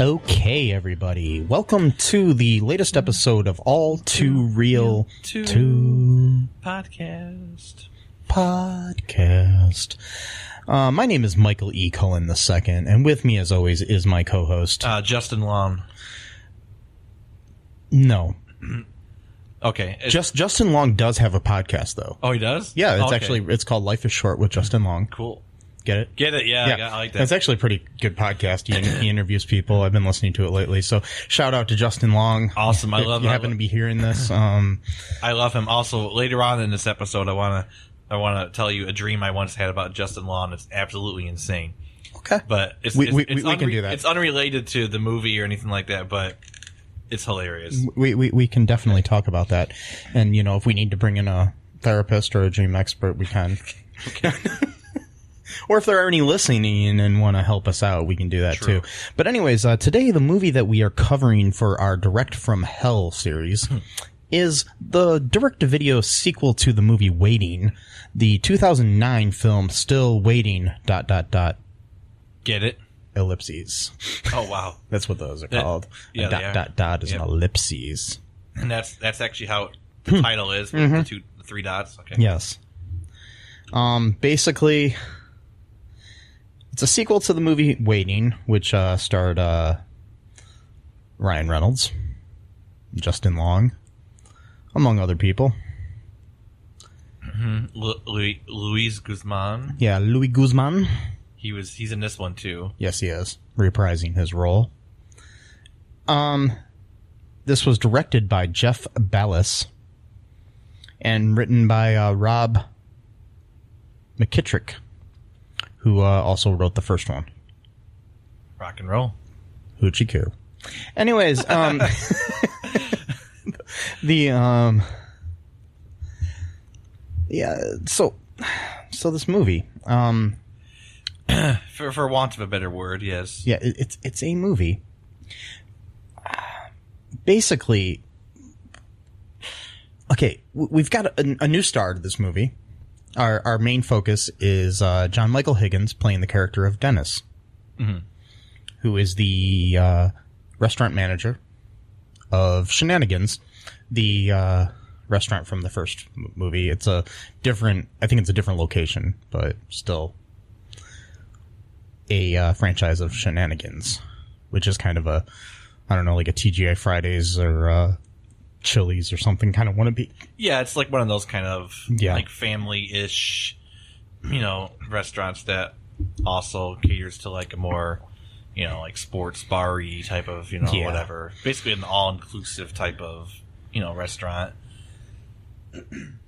Okay, everybody. Welcome to the latest episode of All2ReelToo podcast. My name is Michael E. Cullen II, and with me, as always, is my co-host. Justin Long. No. Okay. Justin Long does have a podcast, though. Oh, he does? Yeah, it's called Life is Short with Justin Long. Cool. Get it? Get it? Yeah. I like that. It's actually a pretty good podcast. He interviews people. I've been listening to it lately. So shout out to Justin Long. Awesome. I love him. If you happen to be hearing this. I love him. Also, later on in this episode, I want to tell you a dream I once had about Justin Long. It's absolutely insane. Okay. But we can do that. It's unrelated to the movie or anything like that, but it's hilarious. We can definitely talk about that. And, if we need to bring in a therapist or a dream expert, we can. Okay. Or if there are any listening and want to help us out, we can do that True. too. But anyways, today the movie that we are covering for our Direct from Hell series is the direct-to-video sequel to the movie Waiting, the 2009 film Still Waiting... Get it? Ellipses. Oh, wow. That's what those are called. Yeah, dot is an ellipses. And that's actually how the title is, with the three dots. Okay. Yes. Basically, it's a sequel to the movie Waiting, which starred Ryan Reynolds, Justin Long, among other people. Mm-hmm. Luis Guzman. Yeah, Luis Guzman. He's in this one too. Yes, he is, reprising his role. This was directed by Jeff Ballas and written by Rob McKittrick, who also wrote the first one. Rock and roll. Hoochie coo. Anyways, so this movie, for want of a better word, yes. Yeah, it's a movie. Basically, okay, we've got a new star to this movie. Our main focus is John Michael Higgins playing the character of Dennis, who is the restaurant manager of Shenanigans, the restaurant from the first movie. I think it's a different location, but still a franchise of Shenanigans, which is kind of like a TGI Fridays or Chili's or something kind of wannabe. Yeah, it's like one of those kind of like family-ish, restaurants that also caters to like a more, like sports bar-y type of, whatever. Basically an all-inclusive type of, restaurant.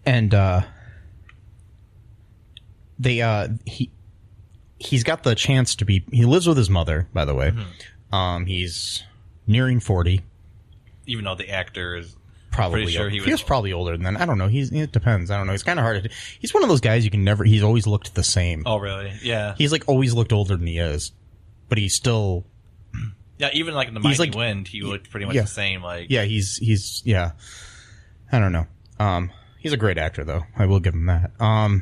And he's got the chance to be. He lives with his mother, by the way. He's nearing 40. Even though the actor is probably sure he was probably older than that. I don't know. It depends. I don't know. It's kind of hard. He's one of those guys you can never. He's always looked the same. Oh, really? Yeah. He's like always looked older than he is, but he's still. Yeah, even like in the Mighty Wind, he looked pretty much the same. Like, yeah, he's I don't know. He's a great actor, though. I will give him that. I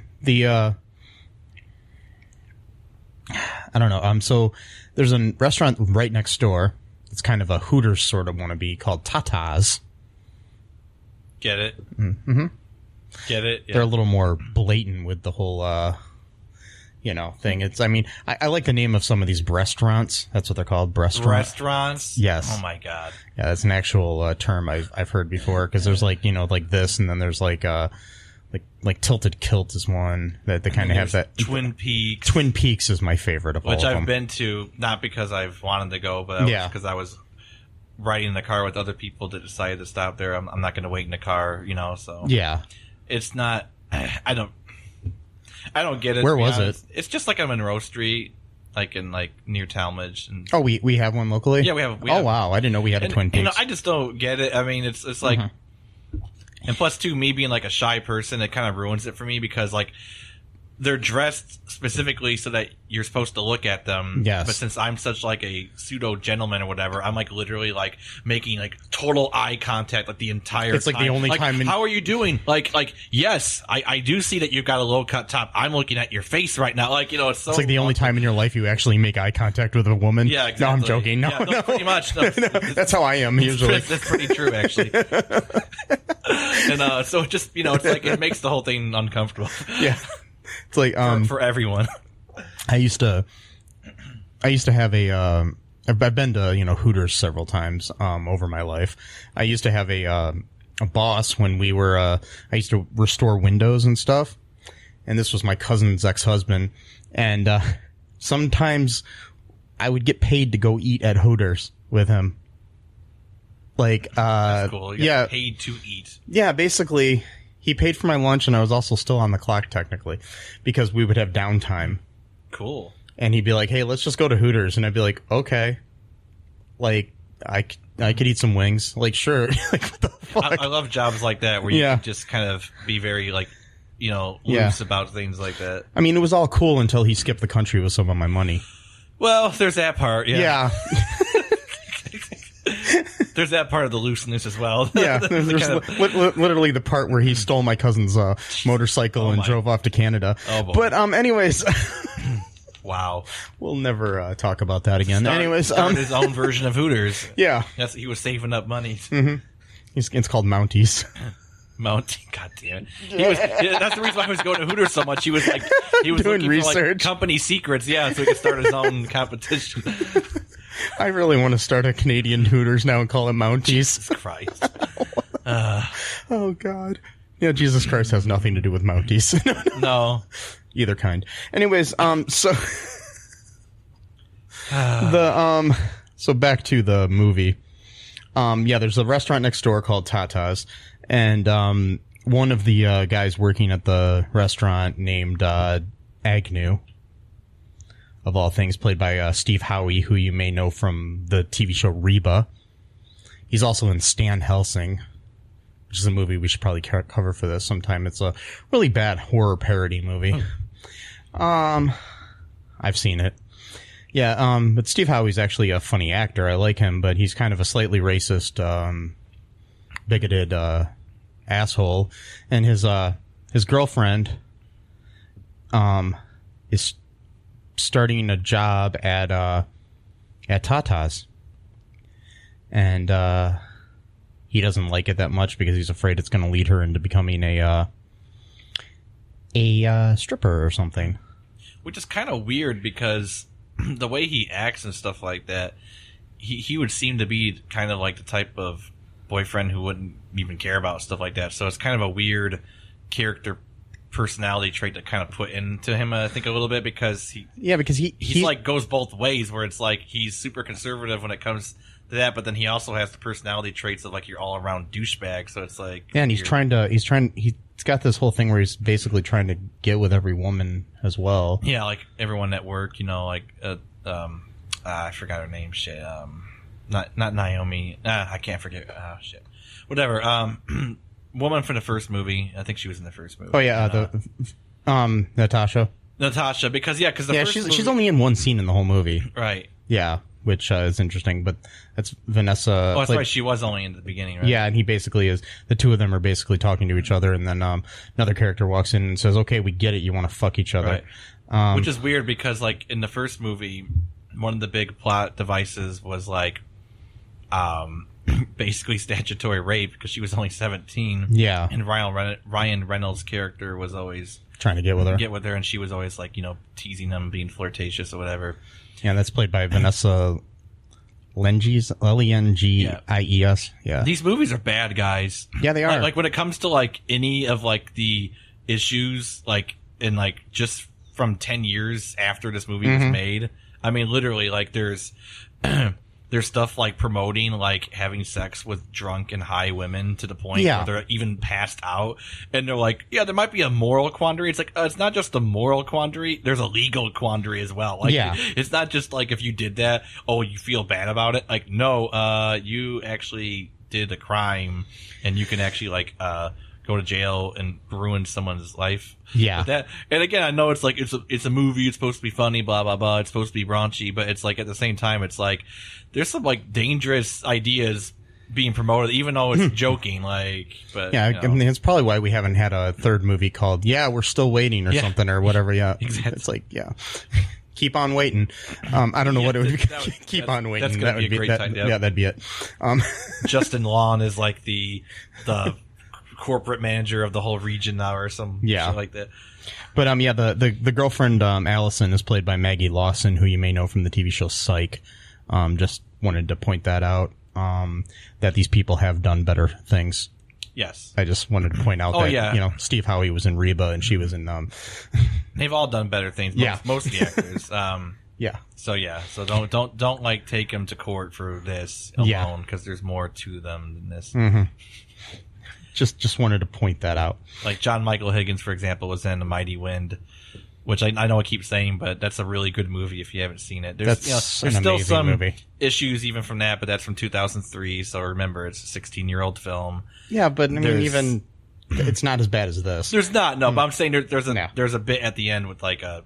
don't know. So there's a restaurant right next door. It's kind of a Hooters sort of wannabe called Tata's. Get it? Mm-hmm. Get it? Yeah. They're a little more blatant with the whole, thing. I like the name of some of these restaurants. That's what they're called, restaurants. Yes. Oh my god. Yeah, that's an actual term I've heard before, because there's like this, and then there's like Tilted Kilt is one that they kind of have that. Twin Peaks. Twin Peaks is my favorite of all of them. Which I've been to, not because I've wanted to go, but because I was riding in the car with other people that decided to stop there. I'm not going to wait in the car, so. Yeah. It's not, I don't get it. Where was it? It's just like on Monroe Street, like in near Talmadge. And, oh, we have one locally? Yeah, we have. Wow. I didn't know we had a Twin Peaks. I just don't get it. I mean, it's like, and plus too, me being like a shy person, it kind of ruins it for me, because like they're dressed specifically so that you're supposed to look at them. Yes. But since I'm such like a pseudo gentleman or whatever, I'm like literally like making like total eye contact like the entire It's time. like the only time how are you doing? Like yes, I do see that you've got a low cut top. I'm looking at your face right now. Like, it's so. It's like the only time in your life you actually make eye contact with a woman. Yeah, exactly. No, I'm joking. No, yeah, no. Pretty much. No, that's how I am usually. That's pretty true, actually. And so it just, it's like it makes the whole thing uncomfortable. Yeah. It's like for everyone. I used to have I've been to Hooters several times over my life. I used to have a boss when we were I used to restore windows and stuff, and this was my cousin's ex-husband, and sometimes I would get paid to go eat at Hooters with him. Like that's cool. You got paid to eat. Yeah, basically. He paid for my lunch, and I was also still on the clock, technically, because we would have downtime. Cool. And he'd be like, hey, let's just go to Hooters. And I'd be like, okay. Like, I could eat some wings. Like, sure. Like, what the fuck? I love jobs like that, where you can just kind of be very, like, loose about things like that. I mean, it was all cool until he skipped the country with some of my money. Well, there's that part, yeah. There's that part of the looseness as well. Yeah, there's literally the part where he stole my cousin's motorcycle and drove off to Canada. Oh, boy. But anyways, wow, we'll never talk about that again. Start his own version of Hooters. Yeah, he was saving up money. Mm-hmm. It's called Mounties. Mountie, god damn it! That's the reason why he was going to Hooters so much. He was doing looking research for, like, company secrets. Yeah, so he could start his own competition. I really want to start a Canadian Hooters now and call it Mounties. Jesus Christ. Oh, God. Yeah, Jesus Christ has nothing to do with Mounties. No. Either kind. Anyways, so... so back to the movie. There's a restaurant next door called Tata's, and one of the guys working at the restaurant named Agnew, of all things, played by Steve Howie, who you may know from the TV show Reba. He's also in Stan Helsing, which is a movie we should probably cover for this sometime. It's a really bad horror parody movie. I've seen it. Yeah, but Steve Howie's actually a funny actor. I like him, but he's kind of a slightly racist, bigoted asshole. And his girlfriend is starting a job at Tata's, and he doesn't like it that much because he's afraid it's going to lead her into becoming a stripper or something. Which is kind of weird because the way he acts and stuff like that, he would seem to be kind of like the type of boyfriend who wouldn't even care about stuff like that. So it's kind of a weird character personality trait to kind of put into him, I think, a little bit, because he's like goes both ways, where it's like he's super conservative when it comes to that, but then he also has the personality traits of like your all around douchebag. So it's like, yeah, and he's got this whole thing where he's basically trying to get with every woman as well. Yeah, like everyone at work, like I forgot her name. Shit, not Naomi. I can't forget. Oh shit, whatever. Woman from the first movie. I think she was in the first movie. Oh yeah, Natasha, because the first movie, she's only in one scene in the whole movie, right? Yeah, which is interesting, but that's Vanessa. Oh, that's right. She was only in the beginning, right? Yeah, and he basically is. The two of them are basically talking to each other, and then another character walks in and says, "Okay, we get it. You want to fuck each other," right. Which is weird because, like, in the first movie, one of the big plot devices was like, basically statutory rape because she was only 17. Yeah, and Ryan Reynolds' character was always trying to get with her, and she was always like, teasing him, being flirtatious or whatever. Yeah, that's played by Vanessa Lengies, Lengies. Yeah, these movies are bad, guys. Yeah, they are. Like when it comes to like any of like the issues, like in like just from 10 years after this movie was made. I mean, literally, like there's stuff like promoting like having sex with drunk and high women to the point where they're even passed out, and they're like, yeah, there might be a moral quandary. It's like, it's not just a moral quandary, there's a legal quandary as well. Like, it's not just like if you did that, oh, you feel bad about it. Like, no, you actually did a crime, and you can actually like go to jail and ruin someone's life. Yeah. But that, and again, I know it's like it's a movie. It's supposed to be funny. Blah blah blah. It's supposed to be raunchy, but it's like at the same time, it's like there's some like dangerous ideas being promoted, even though it's joking. Like, but yeah, you know. I mean, it's probably why we haven't had a third movie called "Yeah, We're Still Waiting" or something or whatever. Yeah, exactly. It's like keep on waiting. I don't know what it would be. Keep on waiting. That's gonna be a great title. Yeah, that'd be it. Justin Long is like the corporate manager of the whole region now, or some shit like that. But the girlfriend Allison is played by Maggie Lawson, who you may know from the TV show Psych. Just wanted to point that out. That these people have done better things. Yes. I just wanted to point out that Steve Howey was in Reba and she was in they've all done better things. Most of the actors. So don't like take them to court for this alone, because there's more to them than this. Mm-hmm. Just wanted to point that out. Like John Michael Higgins, for example, was in The Mighty Wind, which I know I keep saying, but that's a really good movie if you haven't seen it. There's still some movie. Issues even from that, but that's from 2003, so remember, it's a 16-year-old film. Yeah, but I mean, even it's not as bad as this. There's not, no, but I'm saying there's a bit at the end with like a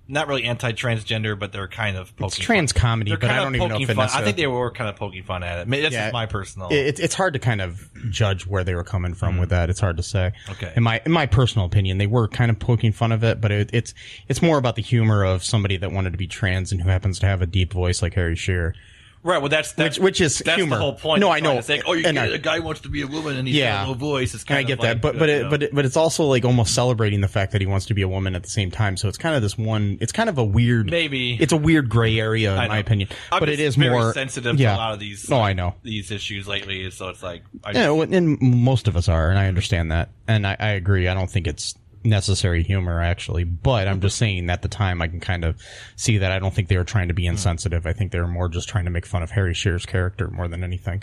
not really anti-transgender, but they're kind of poking It's trans fun. comedy, but I don't even know if it's I think they were kind of poking fun at it. That's just my personal. It's hard to kind of judge where they were coming from with that. It's hard to say. Okay. In my personal opinion, they were kind of poking fun of it, but it's more about the humor of somebody that wanted to be trans and who happens to have a deep voice like Harry Shearer. Right, well, that's which is that's humor. The whole point. No, I know. It's like, a guy wants to be a woman and he's got no voice. It's kind I get of like, that, but it's also like almost celebrating the fact that he wants to be a woman at the same time. So it's kind of this one. It's kind of a weird. Maybe it's a weird gray area in my opinion. But it is very more sensitive to a lot of these. I know these issues lately. So it's like, and most of us are, and I understand that, and I agree. I don't think it's necessary humor actually, but I'm just saying at the time I can kind of see that I don't think they were trying to be insensitive. I think they were more just trying to make fun of Harry Shearer's character more than anything.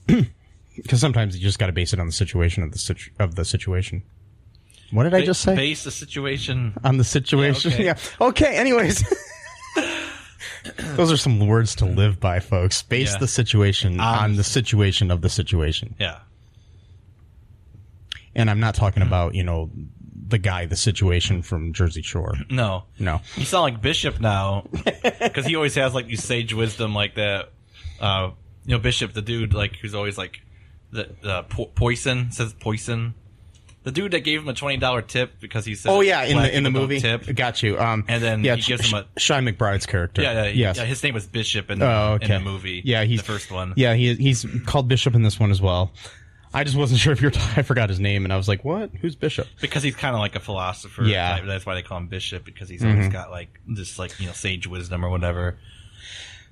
Because sometimes you just got to base it on the situation of the situation. What did I just say? Base the situation on the situation. Yeah. Okay. Anyways, those are some words to live by, folks. Base the situation on the situation of the situation. Yeah. And I'm not talking about the situation from Jersey Shore. No. You sound like Bishop now, because he always has like these sage wisdom like that. Bishop, the dude like who's always like the Poison. The dude that gave him a $20 tip because he said, in the movie tip. Got you. And then he gives him Shy McBride's character. Yeah. His name was Bishop in the movie. Yeah, he's the first one. Yeah, he's called Bishop in this one as well. I just wasn't sure if I forgot his name, and I was like, "What? Who's Bishop?" Because he's kind of like a philosopher. Yeah, that's why they call him Bishop, because he's always got like this, like sage wisdom or whatever.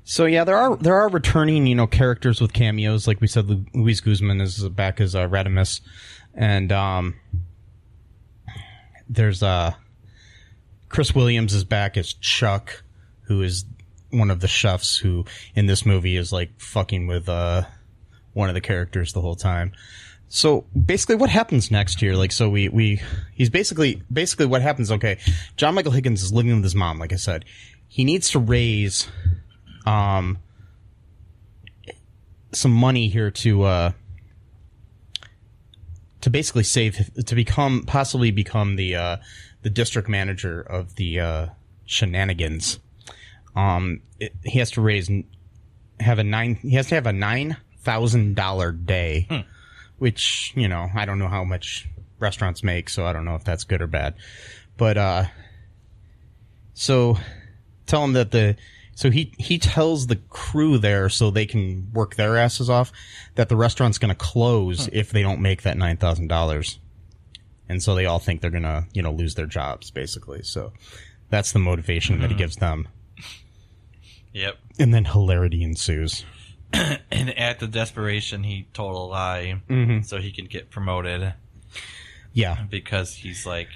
So yeah, there are returning characters with cameos, like we said. Luis Guzman is back as Radimus, and there's Chris Williams is back as Chuck, who is one of the chefs who in this movie is like fucking with one of the characters the whole time. So basically what happens next here, like, so he's basically what happens. Okay. John Michael Higgins is living with his mom. Like I said, he needs to raise, some money here to basically possibly become the district manager of the, Shenanigans. He has to have a $9,000 day, which, I don't know how much restaurants make, so I don't know if that's good or bad. But, so tell him that he tells the crew there so they can work their asses off that the restaurant's going to close if they don't make that $9,000. And so they all think they're going to, lose their jobs, basically. So that's the motivation that he gives them. Yep. And then hilarity ensues. And at the desperation, he told a lie so he can get promoted. Yeah. Because he's like,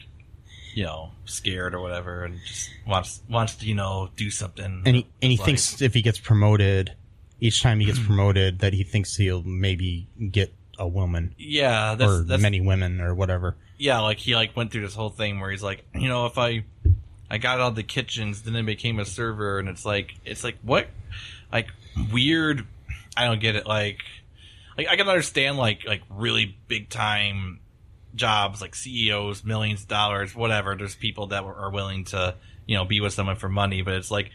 scared or whatever, and just wants to, do something. And he thinks if he gets promoted, each time he gets promoted, that he thinks he'll maybe get a woman. Yeah. That's many women or whatever. Yeah, like he went through this whole thing where he's like, if I got out of the kitchens, then I became a server, and it's like what? Like, weird. I don't get it. Like, like I can understand like really big time jobs, like CEOs, millions of dollars, whatever. There's people that are willing to, be with someone for money, but it's like,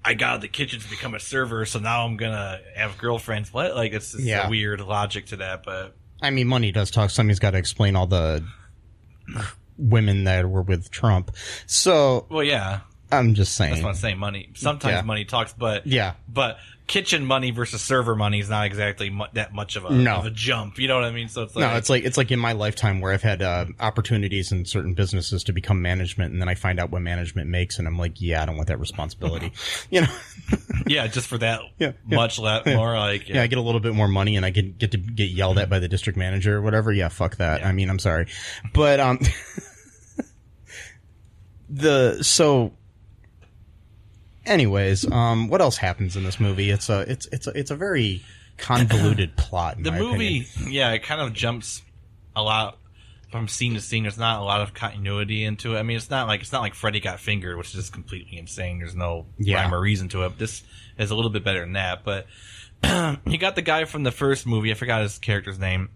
I got out of the kitchen to become a server, so now I'm gonna have girlfriends. What? Like, it's just a weird logic to that, but... I mean, money does talk. Somebody's got to explain all the women that were with Trump. So... Well, yeah. I'm just saying. That's what I'm saying. Money. Sometimes money talks, but... Yeah. But kitchen money versus server money is not exactly that much of a jump. You know what I mean? So it's like... No, it's like in my lifetime where I've had opportunities in certain businesses to become management, and then I find out what management makes, and I'm like, I don't want that responsibility. Yeah, just for that much more. Like, I get a little bit more money, and I get to get yelled at by the district manager or whatever. Yeah, fuck that. Yeah. I mean, I'm sorry, but anyways, what else happens in this movie? It's a very convoluted plot. In the my movie, opinion. It kind of jumps a lot from scene to scene. There's not a lot of continuity into it. I mean, it's not like Freddy Got Fingered, which is just completely insane. There's no rhyme or reason to it. This is a little bit better than that. But you got the guy from the first movie. I forgot his character's name.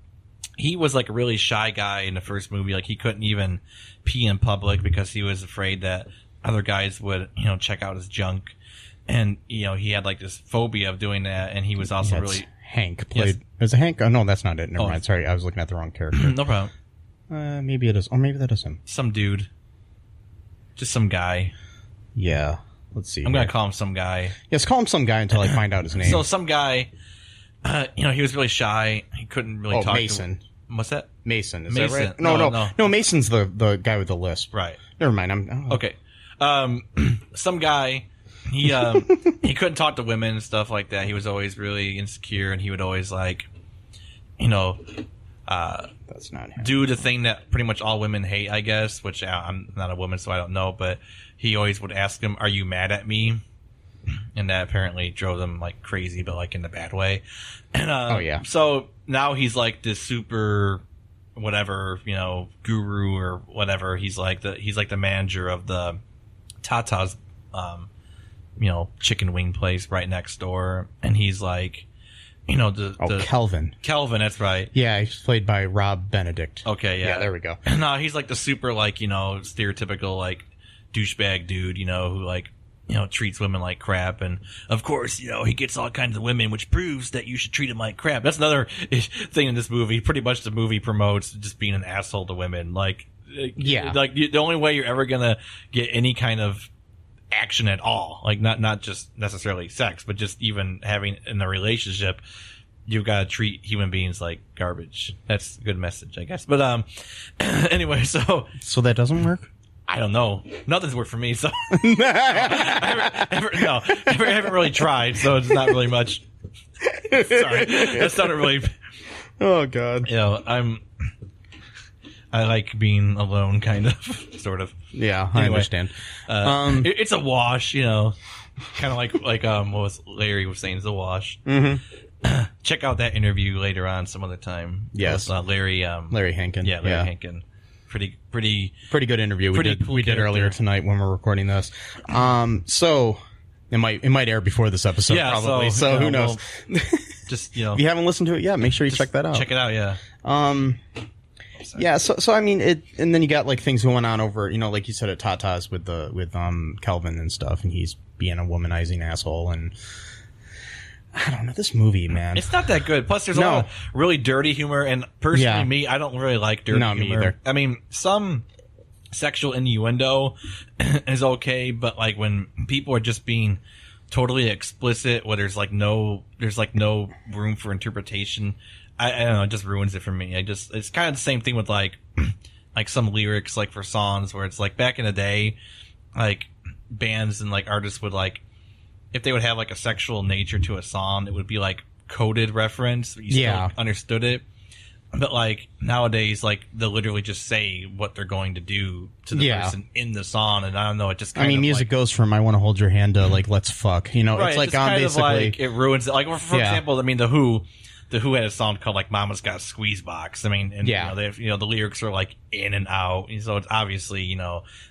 He was like a really shy guy in the first movie. Like he couldn't even pee in public because he was afraid that other guys would, check out his junk. And, he had like this phobia of doing that. And he was also really... Hank played... Yes. Is it Hank? Oh, no, that's not it. Never mind. Sorry, I was looking at the wrong character. No problem. Maybe it is. Or maybe that is him. Some dude. Just some guy. Yeah. Let's see. I'm going to call him some guy. Yes, call him some guy until I find out his name. So some guy, he was really shy. He couldn't really talk Mason. What's that? Mason. Is that right? No, Mason's the guy with the lisp. Right. Never mind. Okay. Some guy, he couldn't talk to women and stuff like that. He was always really insecure, and he would always like, that's not him. Do the thing that pretty much all women hate, I guess, which I'm not a woman, so I don't know, but he always would ask them, "Are you mad at me?" And that apparently drove them like crazy, but like in the bad way. And so now he's like this super whatever, guru or whatever. He's like the manager of the Tata's chicken wing place right next door, and he's like, Kelvin. Kelvin, that's right. Yeah, he's played by Rob Benedict. Okay, yeah. Yeah, there we go. No, he's like the super like, stereotypical like douchebag dude, who like, treats women like crap, and of course, he gets all kinds of women, which proves that you should treat him like crap. That's another thing in this movie. Pretty much the movie promotes just being an asshole to women. Like, like the only way you're ever gonna get any kind of action at all, like not just necessarily sex, but just even having in a relationship, you've got to treat human beings like garbage. That's a good message, I guess. But anyway, so that doesn't work. I don't know. Nothing's worked for me, so I haven't really tried, so it's not really much. Sorry, that's not really. Oh God. I like being alone, kind of, sort of. Yeah, anyway, I understand. It's a wash, kind of like what was Larry was saying, it's a wash. Mm-hmm. Check out that interview later on some other time. Yes, Larry Hankin. Yeah, Larry Hankin. Pretty good interview. We did earlier tonight when we're recording this. So it might air before this episode, probably. So who knows? Just if you haven't listened to it, make sure you check that out. Check it out, yeah. Yeah, so I mean it, and then you got like things going on over, like you said at Tata's with Kelvin and stuff, and he's being a womanizing asshole, and I don't know, this movie, man, it's not that good. Plus, there's a lot of really dirty humor, and personally, I don't really like dirty humor. Me either. I mean, some sexual innuendo is okay, but like when people are just being totally explicit, where there's no room for interpretation. I don't know, it just ruins it for me. It's kind of the same thing with like some lyrics, like for songs where it's like back in the day, like bands and like artists would like, if they would have like a sexual nature to a song, it would be like coded reference. You still understood it. But like nowadays, like they'll literally just say what they're going to do to the person in the song. And I don't know, it just kind of music goes from I want to hold your hand to like, let's fuck, right, it's like on basically. Like, it ruins it. Like for example, I mean, The Who had a song called like "Mama's Got a Squeeze Box." I mean, and the lyrics are like in and out, so it's obviously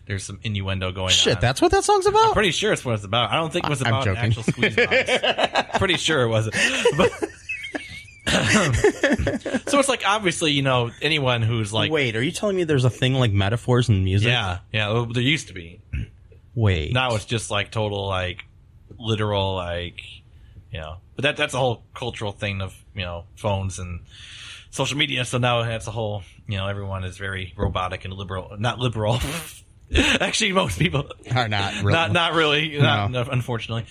there's some innuendo going on. Shit, that's what that song's about. I'm pretty sure it's what it's about. I don't think it was about an actual squeeze box. Pretty sure it wasn't. But So it's like, obviously, anyone who's like... Wait, are you telling me there's a thing like metaphors in music? Yeah, well, there used to be. Wait. Now it's just like total, like, literal, like, But that's a whole cultural thing of, phones and social media. So now that's a whole, everyone is very robotic and liberal. Not liberal. Actually, most people are not really. Not really. No. Not, unfortunately.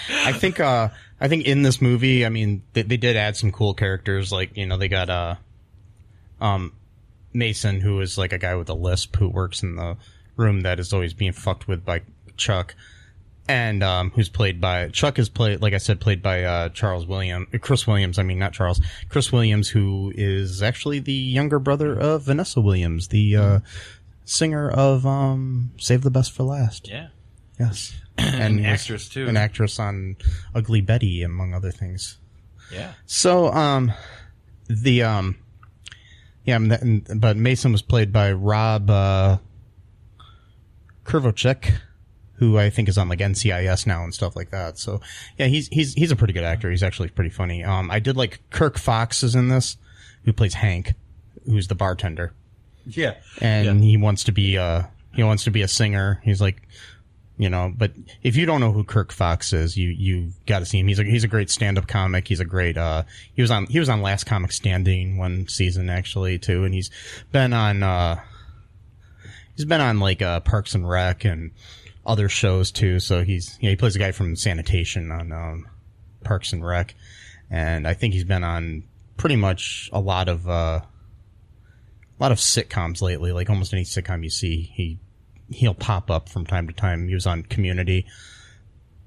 I think in this movie, I mean, they did add some cool characters. Like, they got Mason, who is like a guy with a lisp who works in the room that is always being fucked with by Chuck, and who's played by Chuck is played, like I said, played by Chris Williams. I mean, not Charles. Chris Williams, who is actually the younger brother of Vanessa Williams, the singer of Save the Best for Last. Yeah. Yes. And actress too. An actress on Ugly Betty, among other things. Yeah. So, but Mason was played by Rob Kurvocek, who I think is on like NCIS now and stuff like that. So yeah, he's a pretty good actor. He's actually pretty funny. I did like Kirk Fox is in this, who plays Hank, who's the bartender. Yeah. And he wants to be a singer. He's like, but if you don't know who Kirk Fox is, you got to see him. He's a great stand-up comic. He's a great, he was on Last Comic Standing one season actually too. And he's been on like, Parks and Rec and other shows too. So he plays a guy from Sanitation on, Parks and Rec. And I think he's been on pretty much a lot of sitcoms lately. Like almost any sitcom you see, he'll pop up from time to time. He was on Community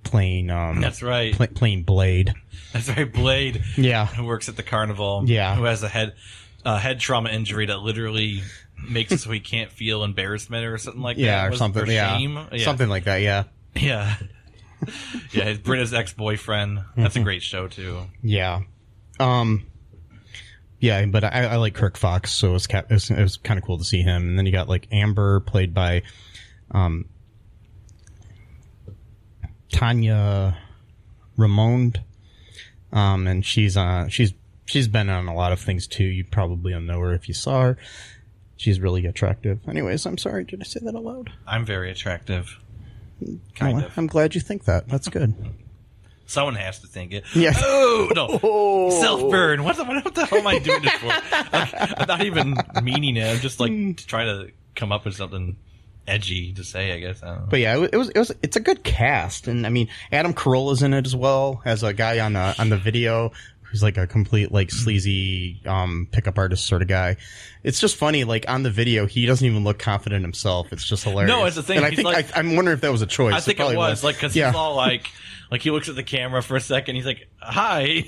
playing, that's right. Playing Blade. That's right. Blade. Yeah. Who works at the carnival. Yeah. Who has a head trauma injury that literally makes it so he can't feel embarrassment or something like that. Yeah. Or something. Yeah. Shame. Yeah. Something like that. Yeah. Yeah. Yeah. Britta's ex-boyfriend. That's a great show too. Yeah. Yeah, but I like Kirk Fox, so it was kind of cool to see him. And then you got like Amber, played by Tanya Ramond, and she's been on a lot of things too. You probably don't know her if you saw her. She's really attractive. Anyways, I'm sorry, did I say that out loud? I'm very attractive. Kind of. I'm glad you think that. That's good. Someone has to think it. Yeah. Oh, no. Self-burn. What the hell am I doing this for? I'm not even meaning it. I'm just like trying to come up with something edgy to say, I guess. I don't know. But yeah, it's a good cast. And I mean, Adam Carolla's in it as well as a guy on the video who's like a complete like sleazy pickup artist sort of guy. It's just funny, like on the video he doesn't even look confident himself. It's just hilarious. No, it's the thing. And I think like, I'm wondering if that was a choice. I think it was like, because he's all like he looks at the camera for a second, he's like, hi.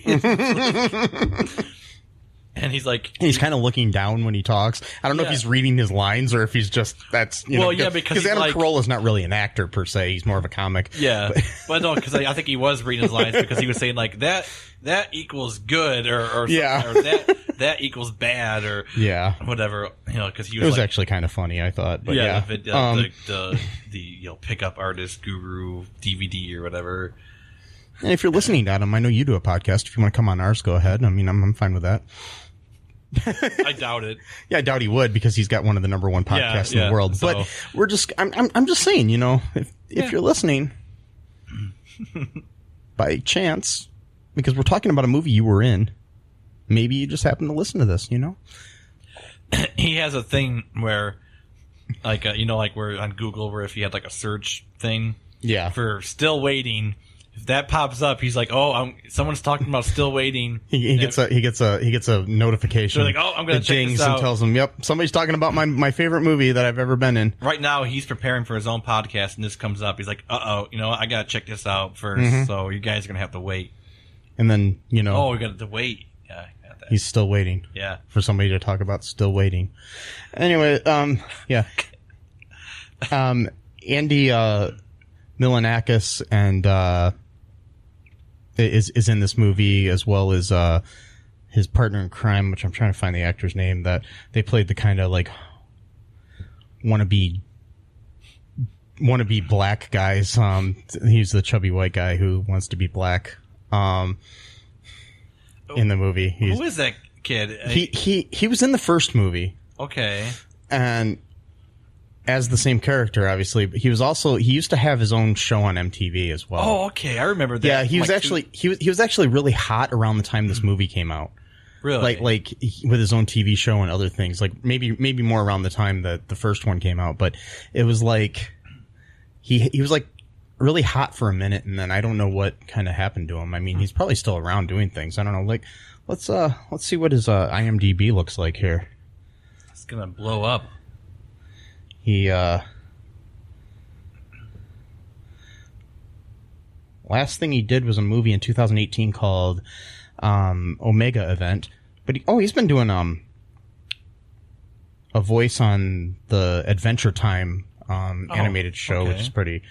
And he's like... He's kind of looking down when he talks. I don't know if he's reading his lines or if he's just... because Adam Carolla's not really an actor per se. He's more of a comic. Yeah. But no, because I think he was reading his lines because he was saying like, that equals good or that equals bad or whatever, because he was... It was actually kind of funny, I thought. But the pickup artist guru DVD or whatever. And if you're listening to Adam, I know you do a podcast. If you want to come on ours, go ahead. I mean, I'm fine with that. I doubt it. Yeah, I doubt he would because he's got one of the number one podcasts in the world. So. But I'm just saying, if you're listening by chance, because we're talking about a movie you were in, maybe you just happen to listen to this, He has a thing where, like, like where on Google, where if you had like a search thing, for still waiting. If that pops up, he's like, "Oh, someone's talking about still waiting." He gets a notification. They're like, "Oh, I'm going to check this out." And tells him, "Yep, somebody's talking about my favorite movie that I've ever been in." Right now, he's preparing for his own podcast, and this comes up. He's like, "Uh-oh, I got to check this out first, so you guys are going to have to wait." And then oh, we got to wait. Yeah, I got that. He's still waiting. Yeah, for somebody to talk about still waiting. Anyway, yeah. Andy Milonakis and is in this movie, as well as his partner in crime, which I'm trying to find the actor's name, that they played the kind of like wannabe black guys. He's the chubby white guy who wants to be black. in the movie. Who is that kid? He was in the first movie. Okay. And as the same character, obviously, but he used to have his own show on MTV as well. Oh, okay. I remember that. Yeah, he was actually really hot around the time this movie came out. Really? Like with his own TV show and other things. Like maybe more around the time that the first one came out, but it was like he was like really hot for a minute, and then I don't know what kind of happened to him. I mean, he's probably still around doing things. I don't know. Like let's see what his IMDb looks like here. It's gonna blow up. He last thing he did was a movie in 2018 called Omega Event, but he's been doing a voice on the Adventure Time animated show, which is pretty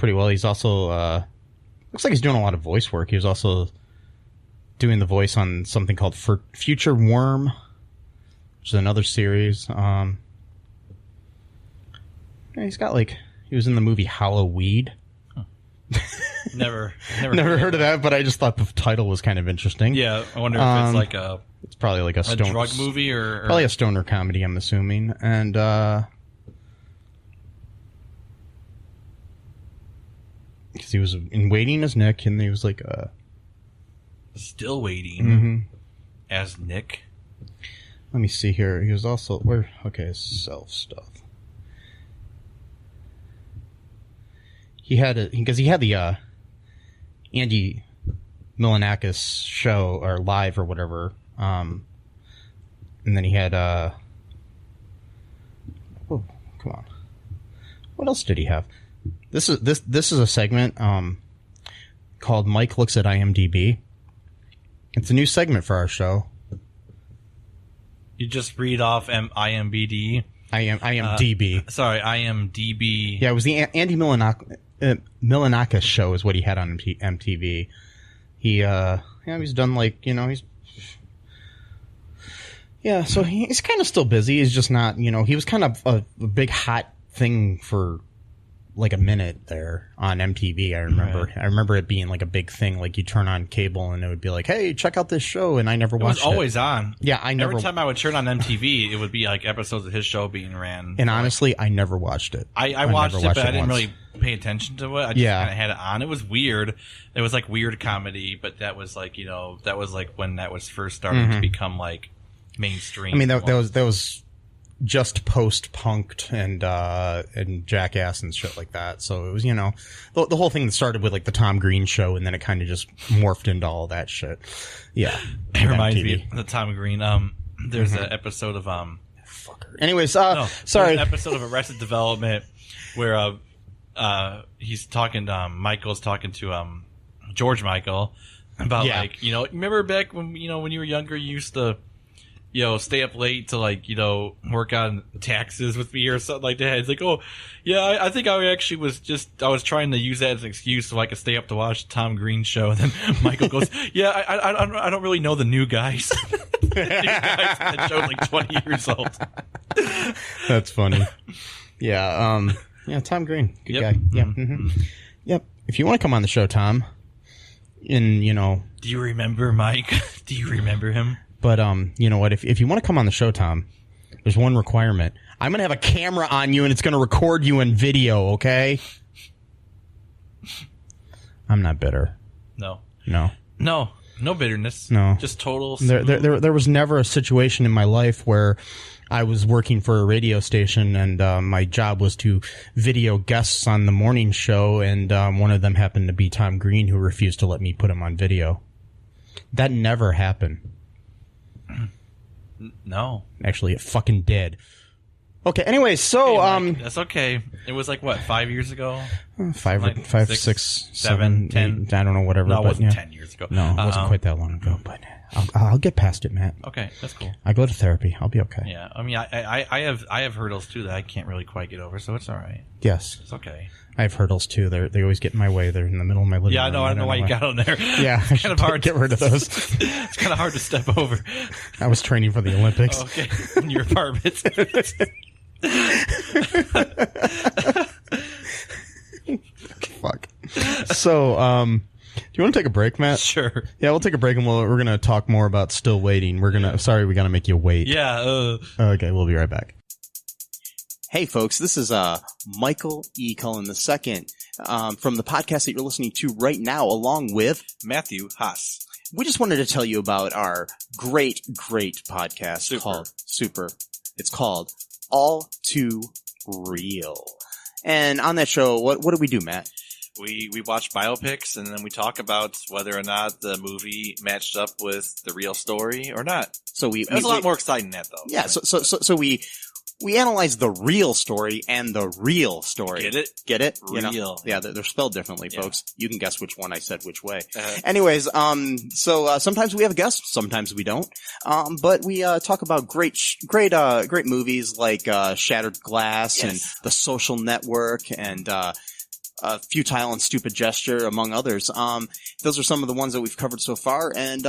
well. He's also looks like he's doing a lot of voice work. He was also doing the voice on something called Future Worm, which is another series. He's got he was in the movie Halloween. Huh. Never heard of that, but I just thought the title was kind of interesting. Yeah, I wonder if it's probably like a drug movie or probably a stoner comedy, I'm assuming. And because he was in Waiting as Nick, and he was like still waiting as Nick. Let me see here. He was also self stuff. He had the Andy Milonakis show or live or whatever, and then he had oh, come on, what else did he have? This is a segment called Mike Looks at IMDb. It's a new segment for our show. You just read off IMDb. IMDb. Sorry, IMDb. Yeah, it was the Andy Milonakis show is what he had on MTV. He's done so he's kind of still busy. He's just not, he was kind of a big hot thing for like a minute there on MTV. I remember. Right. I remember it being like a big thing. Like you turn on cable and it would be like, "Hey, check out this show," and I never watched it. It was always on. Yeah, Every time I would turn on MTV, it would be like episodes of his show being ran. And honestly, I never watched it. I watched it, but I didn't really pay attention to it. I just kind of had it on. It was weird. It was like weird comedy, but that was like that was like when that was first starting to become like mainstream. I mean, that was just post-punked and Jackass and shit like that. So it was, the whole thing that started with like the Tom Green show, and then it kind of just morphed into all that shit. Yeah. It reminds me of the Tom Green. There's an episode of fucker. Anyways, sorry. An episode of Arrested Development where he's talking to Michael's talking to George Michael about remember back when when you were younger, you used to stay up late to work on taxes with me or something like that. It's like, oh yeah, I think I actually I was trying to use that as an excuse so I could stay up to watch the Tom Green show. And then Michael goes, yeah, I don't really know the new guys. The new guys in that show's like 20 years old. That's funny. Yeah. Tom Green. Good guy. Yeah. Mm-hmm. Yep. If you want to come on the show, Tom, do you remember Mike? Do you remember him? But you know what? If you want to come on the show, Tom, there's one requirement. I'm going to have a camera on you, and it's going to record you in video, okay? I'm not bitter. No bitterness. No, just total. There was never a situation in my life where I was working for a radio station, and my job was to video guests on the morning show, and one of them happened to be Tom Green, who refused to let me put him on video. That never happened. No. Actually, it fucking did. Okay, anyway, so... Mike, that's okay. It was like, what, 5 years ago? 5, 6, 7, 10. I don't know, whatever. No, it wasn't 10 years ago. No, it wasn't quite that long ago, but I'll get past it, Matt. Okay, that's cool. I go to therapy. I'll be okay. Yeah, I mean, I have hurdles, too, that I can't really quite get over, so it's all right. Yes. It's okay. I have hurdles, too. They always get in my way. They're in the middle of my living room. Yeah, I know. I don't know why you got on there. Yeah, it's kind of hard to get rid of those. It's kind of hard to step over. I was training for the Olympics. Oh, okay, in your apartment. Fuck. So, do you want to take a break, Matt? Sure. Yeah, we'll take a break and we're going to talk more about Still Waiting. Sorry, we got to make you wait. Yeah. Okay, we'll be right back. Hey, folks, this is Michael E. Cullen II from the podcast that you're listening to right now, along with Matthew Haas. We just wanted to tell you about our great podcast called Super. It's called All Too Real. And on that show, what do we do, Matt? We watch biopics and then we talk about whether or not the movie matched up with the real story or not. So it was a lot more exciting than that, though. Yeah. So we analyze the real story and the real story. Get it? Get it? Real. You know? Yeah, they're spelled differently, folks. You can guess which one I said which way. Anyways, so sometimes we have a guest, sometimes we don't. But we talk about great movies like Shattered Glass and The Social Network and Futile and Stupid Gesture, among others. Those are some of the ones that we've covered so far, and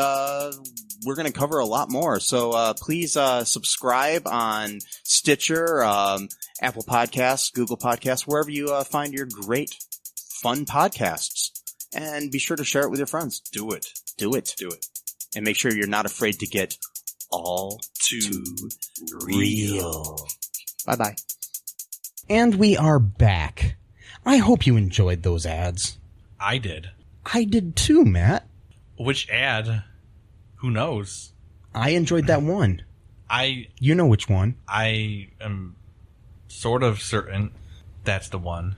we're going to cover a lot more. So please subscribe on Stitcher, Apple Podcasts, Google Podcasts, wherever you find your great, fun podcasts. And be sure to share it with your friends. Do it. Do it. Do it. And make sure you're not afraid to get all too real. Bye-bye. And we are back. I hope you enjoyed those ads. I did. I did too, Matt. Which ad? Who knows? I enjoyed that one. You know which one. I am sort of certain that's the one.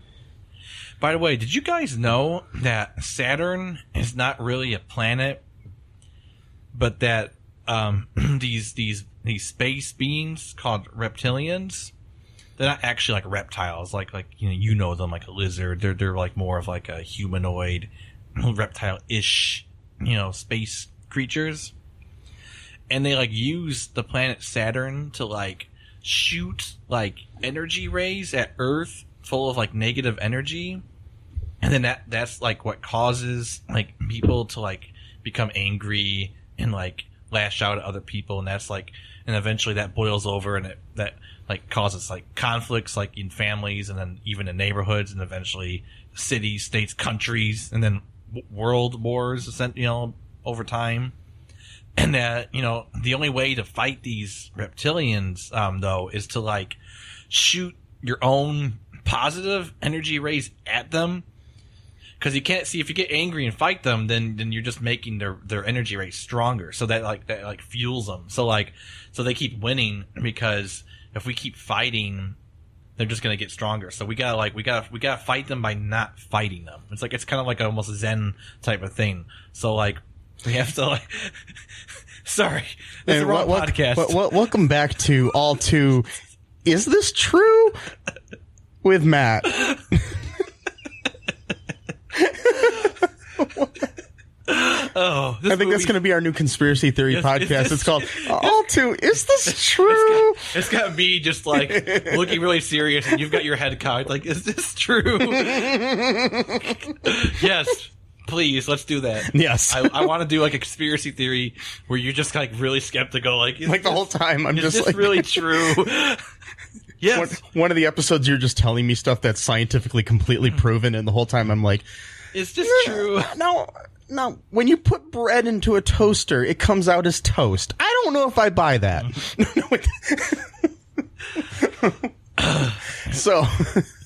By the way, did you guys know that Saturn is not really a planet, but that these space beings called reptilians, they're not actually like reptiles, like you know them, like a lizard. They're like more of like a humanoid, reptile-ish, space creatures. And they like use the planet Saturn to like shoot like energy rays at Earth full of like negative energy. And then that's like what causes like people to like become angry and like lash out at other people, and that's like, and eventually that boils over and that like causes like conflicts like in families and then even in neighborhoods and eventually cities, states, countries, and then world wars, over time. And that, the only way to fight these reptilians, though, is to like shoot your own positive energy rays at them. Because you can't see, if you get angry and fight them, then you're just making their energy rays stronger. So that fuels them. So they keep winning, because if we keep fighting, they're just gonna get stronger. So we gotta fight them by not fighting them. It's kind of like almost a Zen type of thing. So like we have to like. Sorry, that's the wrong podcast. Welcome back to All Two. Is this true? With Matt. I think that's going to be our new conspiracy theory podcast. It's called All Two. Is this true? It's got me just like looking really serious, and you've got your head cocked. Like, is this true? Yes, please, let's do that. Yes, I want to do like a conspiracy theory where you're just like really skeptical. Like the whole time, I'm just like, is this really true? Yes. One of the episodes, you're just telling me stuff that's scientifically completely proven, and the whole time I'm like, is this true? No, when you put bread into a toaster, it comes out as toast. I don't know if I buy that. So,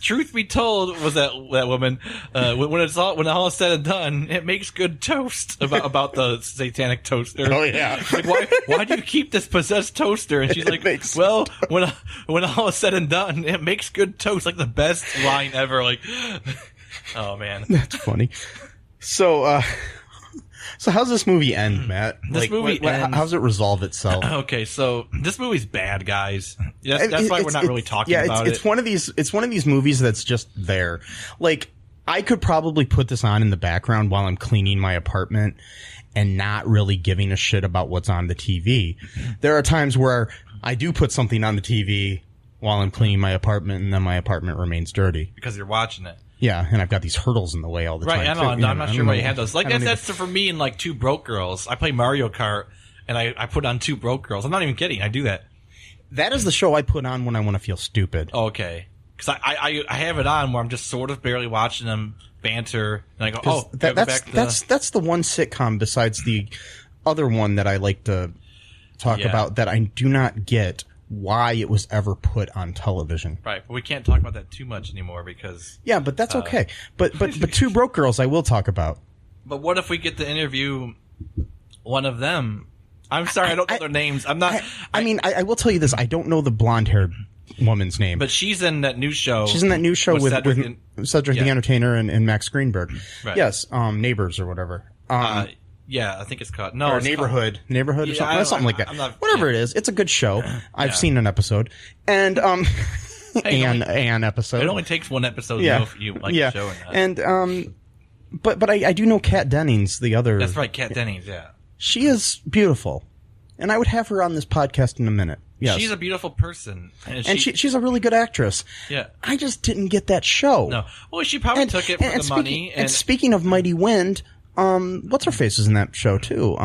truth be told, was that woman, when all is said and done, it makes good toast about the satanic toaster. Oh yeah. Like, why do you keep this possessed toaster? And she's like, well, when all is said and done, it makes good toast. Like the best line ever. Like, oh man, that's funny. So how's this movie end, Matt? This movie ends. How's it resolve itself? Okay, so this movie's bad, guys. That's why we're not really talking about it. It's one of these movies that's just there. Like, I could probably put this on in the background while I'm cleaning my apartment and not really giving a shit about what's on the TV. There are times where I do put something on the TV while I'm cleaning my apartment, and then my apartment remains dirty. Because you're watching it. Yeah, and I've got these hurdles in the way all the time. Right, I'm not sure why you have those. Like, that's for me and like Two Broke Girls. I play Mario Kart, and I put on Two Broke Girls. I'm not even kidding. I do that. That is the show I put on when I want to feel stupid. Okay. because I have it on where I'm just sort of barely watching them banter, and I go, that's the one sitcom besides the other one that I like to talk about that I do not get why it was ever put on television. Right, but we can't talk about that too much anymore because but that's okay. But Two Broke Girls I will talk about. But what if we get to interview one of them? I'm sorry, I don't know their names. I'm not. I will tell you this. I don't know the blonde-haired woman's name. But she's in that new show. She's in that new show with Cedric the Entertainer and Max Greenberg. Right. Yes, Neighbors or whatever. I think it's called Neighborhood or something like that. Whatever it is, it's a good show. I've seen an episode, and an episode. It only takes one episode to know if you like the show or not. And but I do know Kat Dennings, the other. That's right, Kat Dennings. Yeah, she is beautiful, and I would have her on this podcast in a minute. Yes. She's a beautiful person. And she's a really good actress. Yeah. I just didn't get that show. No. Well, she probably took it for the money. And speaking of Mighty Wind, what's her face is in that show too?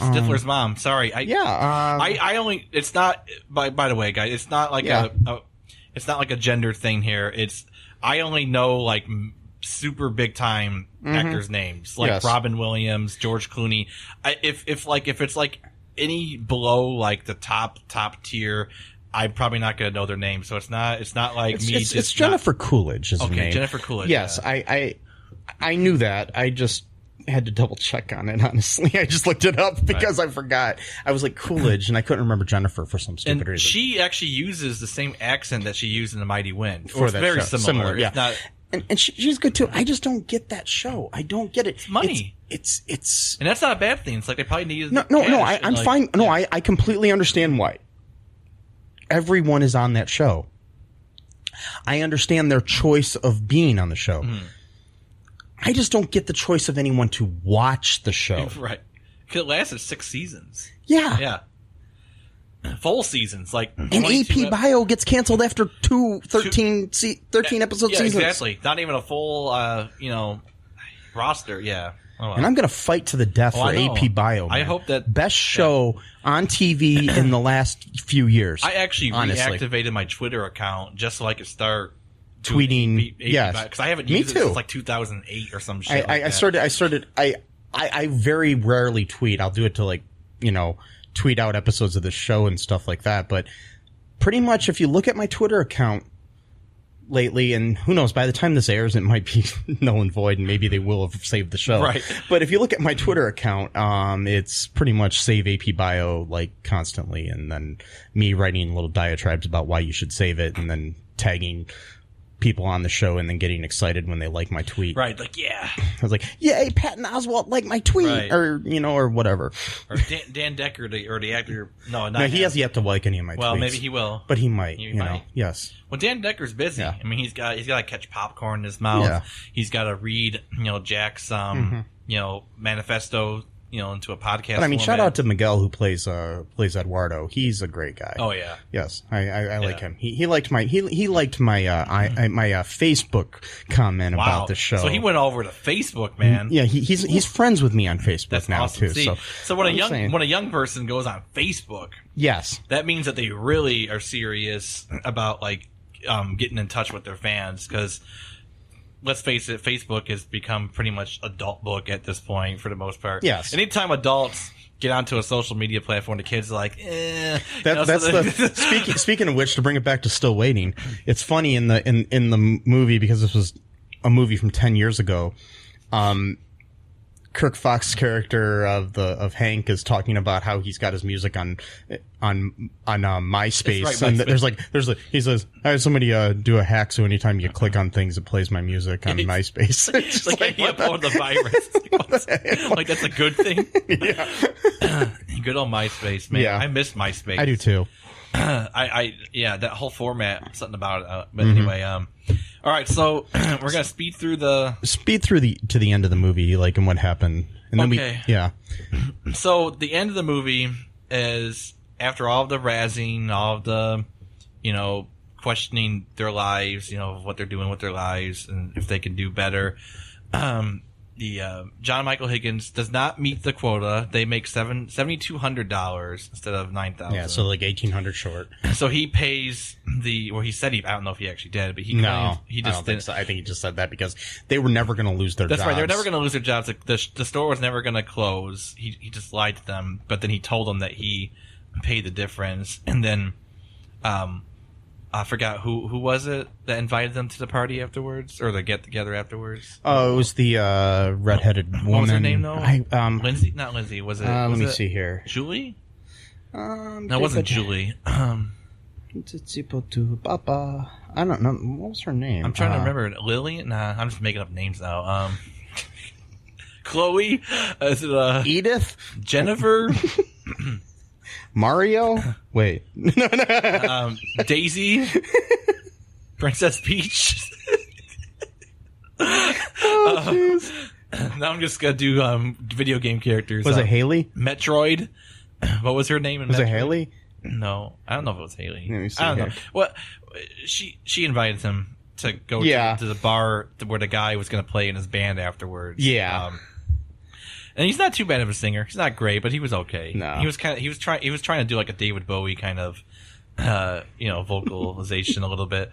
Stifler's mom. Sorry. I only, it's not, by the way, guys, it's not like it's not like a gender thing here. I only know like super big time actors' names, like Robin Williams, George Clooney. If it's like any below like the top tier, I'm probably not going to know their name. So it's not like it's Jennifer Coolidge is her name. Okay, Jennifer Coolidge. Yes, yeah. I knew that. I just had to double check on it. Honestly, I just looked it up because I forgot. I was like Coolidge, and I couldn't remember Jennifer for some stupid reason. She actually uses the same accent that she used in The Mighty Wind. For that very show. Similar. Yeah. It's not, and she's good too. I just don't get that show. I don't get it. It's money. It's and that's not a bad thing. It's like they probably need no. I'm fine. No, I completely understand why. Everyone is on that show. I understand their choice of being on the show. Mm. I just don't get the choice of anyone to watch the show. Right. It lasted 6 seasons. Yeah. Yeah. Full seasons. Like and AP Bio gets canceled after 13 episode seasons. Exactly. Not even a full, roster. Yeah. Oh, well. And I'm going to fight to the death for AP Bio. Man. I hope that best show on TV in the last few years. I actually reactivated my Twitter account just so I could start tweeting. Yes, because I haven't used it since like 2008 or some shit. I started. I very rarely tweet. I'll do it to tweet out episodes of the show and stuff like that. But pretty much, if you look at my Twitter account lately, and who knows, by the time this airs, it might be null and void, and maybe they will have saved the show. Right. But if you look at my Twitter account, it's pretty much save AP Bio constantly, and then me writing little diatribes about why you should save it, and then tagging people on the show and then getting excited when they like my tweet. Right, like, yeah. I was like, yay, Patton Oswalt liked my tweet, right. or whatever. Or Dan Decker, the actor. No, he has yet to like any of my tweets. Well, maybe he will. But he might, yes. Well, Dan Decker's busy. Yeah. I mean, he's got to catch popcorn in his mouth. Yeah. He's got to read, Jack's, manifesto, into a podcast. But I mean, shout out to Miguel who plays Eduardo. He's a great guy. Oh yeah. Yes, I like him. He liked my Facebook comment about the show. So he went over to Facebook, man. Yeah, he's friends with me on Facebook. That's now awesome. too. See, so when a young person goes on Facebook, yes, that means that they really are serious about getting in touch with their fans, because let's face it, Facebook has become pretty much adult book at this point for the most part. Yes. Anytime adults get onto a social media platform, the kids are like, Speaking of which, to bring it back to Still Waiting, it's funny in the movie, because this was a movie from 10 years ago. Kirk Fox's character of Hank is talking about how he's got his music on MySpace, right, and he says, I had somebody do a hack, so anytime you click on things, it plays my music on MySpace. It's like he uploaded the virus. Like that's a good thing. Yeah. Good old MySpace, man. Yeah. I miss MySpace. I do too. That whole format, something about it. But anyway, all right, so we're gonna speed through to the end of the movie, and what happened, and then So the end of the movie is, after all of the razzing, all of the, questioning their lives, what they're doing with their lives, and if they can do better. John Michael Higgins does not meet the quota. They make $7,200 instead of $9,000. Yeah, so like $1,800 short. So he pays he said I don't know if he actually did, but he just I don't think so. I think he just said that because they were never going to lose their jobs. That's right. They were never going to lose their jobs. Like the store was never going to close. He just lied to them, but then he told them that he paid the difference. And then, I forgot who was it that invited them to the party afterwards, or the get together afterwards. Oh, it was the redheaded woman. What was her name though? Lindsay? Not Lindsay. Was it? Let me see here. Julie? No, it wasn't Julie. I don't know. What was her name? I'm trying to remember. Lily? Nah, I'm just making up names now. Chloe? Is it Edith? Jennifer? Mario? Wait. Daisy? Princess Peach? Oh, now I'm just going to do video game characters. Was it Haley? Metroid? What was her name in Was Metroid? it Haley? No, I don't know if it was Haley. Let me see I don't here. know. Well, she invited him to go to the bar where the guy was going to play in his band afterwards. Yeah. And he's not too bad of a singer. He's not great, but he was okay. No. He was trying to do like a David Bowie kind of vocalization a little bit.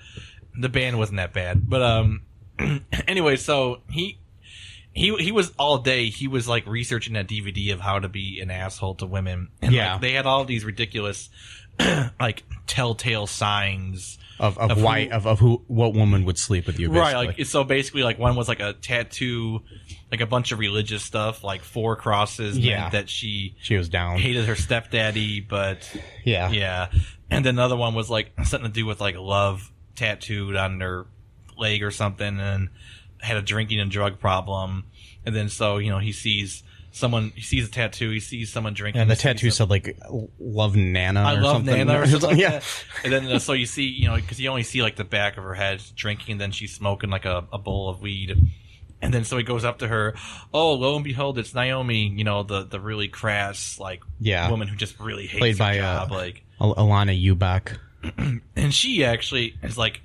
The band wasn't that bad. But anyway, so he was all day, he was like researching that DVD of how to be an asshole to women. And like, they had all these ridiculous like telltale signs of what woman would sleep with you, basically. Right, like so basically like one was like a tattoo, like a bunch of religious stuff, like 4 crosses meant that she was down. Hated her stepdaddy, but yeah. And then another one was like something to do with like love tattooed on their leg or something, and had a drinking and drug problem. And then so, he sees a tattoo, he sees someone drinking. And the tattoo said like love Nana I or love something. Nana or something like yeah. that. And then so you see, because you only see like the back of her head drinking, and then she's smoking like a bowl of weed. And then so he goes up to her, oh, lo and behold, it's Naomi, the really crass like woman who just really hates Played her by, job. Like Alana Eubank. And she actually is like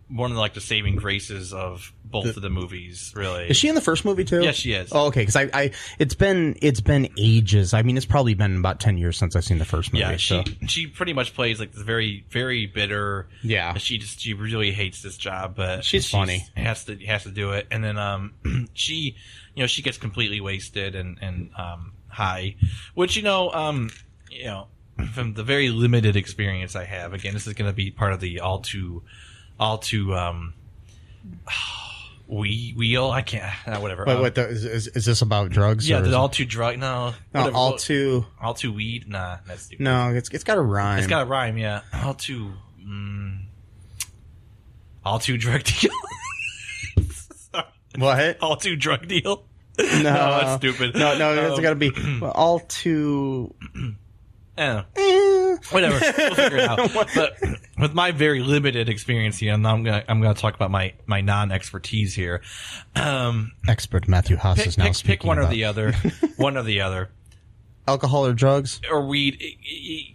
one of the saving graces of both of the movies, really. Is she in the first movie too? Yes, she is. Oh, okay. Because it's been ages. I mean, it's probably been about 10 years since I've seen the first movie. Yeah, so. she pretty much plays like this very, very bitter. Yeah. She really hates this job, but she's funny. Has to do it, and then she gets completely wasted and high, which from the very limited experience I have. Again, this is going to be part of the all too wheel. I can't. Whatever. Wait, is this about drugs? Yeah, or the all too drug. No, whatever. all too weed. Nah, that's stupid. No, it's got a rhyme. It's got a rhyme. Yeah, all too drug deal. What? All too drug deal. No, that's stupid. No, it's got to be all too. Whatever, we'll figure it out. But with my very limited experience here, and I'm gonna talk about my non-expertise here. Expert Matthew Haas is now speaking. Pick one or the other. One or the other. Alcohol or drugs or weed,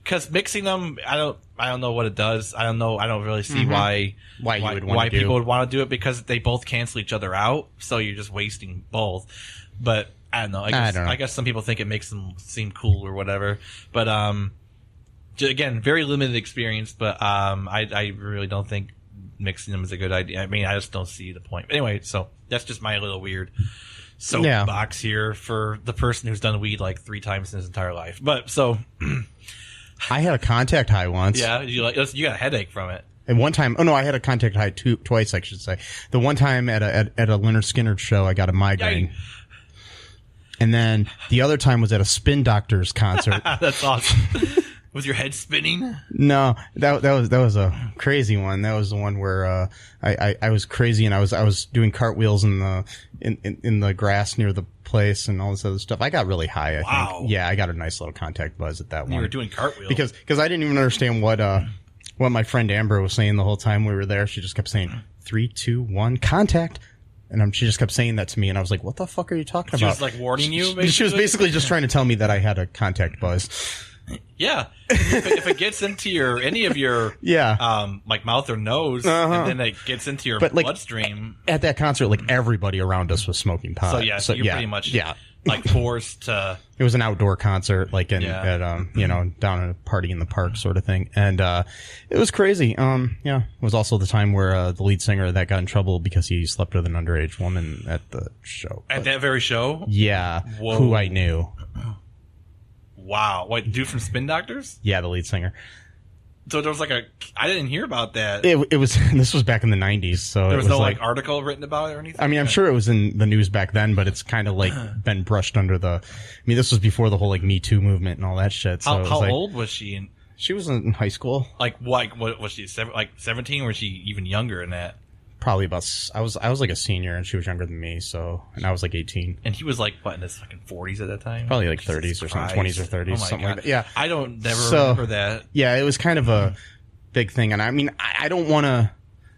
because mixing them, I don't know what it does. I don't really see why people would want to do it, because they both cancel each other out. So you're just wasting both. But I don't know. I guess some people think it makes them seem cool or whatever. But again, very limited experience. But I really don't think mixing them is a good idea. I mean, I just don't see the point. But anyway, so that's just my little weird soapbox here for the person who's done weed like 3 times in his entire life. But so I had a contact high once. Yeah, you got a headache from it. And one time, I had a contact high twice, I should say. The one time at a Leonard Skinner show, I got a migraine. And then the other time was at a Spin Doctors concert. That's awesome. Was your head spinning? No, that was a crazy one. That was the one where I was crazy, and I was doing cartwheels in the grass near the place and all this other stuff. I got really high. I think. Yeah, I got a nice little contact buzz at that one. You were doing cartwheels because I didn't even understand what my friend Amber was saying the whole time we were there. She just kept saying 3, 2, 1, contact. And she just kept saying that to me, and I was like, what the fuck are you talking about? She was like warning you, basically? She was basically just trying to tell me that I had a contact buzz. Yeah, if it gets into any of your like mouth or nose, and then it gets into your bloodstream. At that concert, like everybody around us was smoking pot. So you're pretty much like forced to. It was an outdoor concert, like at down at a party in the park sort of thing, and it was crazy. It was also the time where the lead singer that got in trouble because he slept with an underage woman at the show. At that very show? Yeah, who I knew. Wow. What, dude from Spin Doctors? Yeah, the lead singer. So there was I didn't hear about that. It was, this was back in the 90s, so there was no article written about it or anything? I mean, I'm sure it was in the news back then, but it's kind of been brushed under the, I mean, this was before the whole Me Too movement and all that shit. So how old was she? She was in high school. What was she, 17? Or was she even younger than that? Probably about, I was like a senior and she was younger than me, and I was 18. And he was in his fucking 40s at that time? Probably 30s or something, 20s or 30s, something like that. Yeah. I never remember that. Yeah, it was kind of a big thing. And I mean, I don't want to,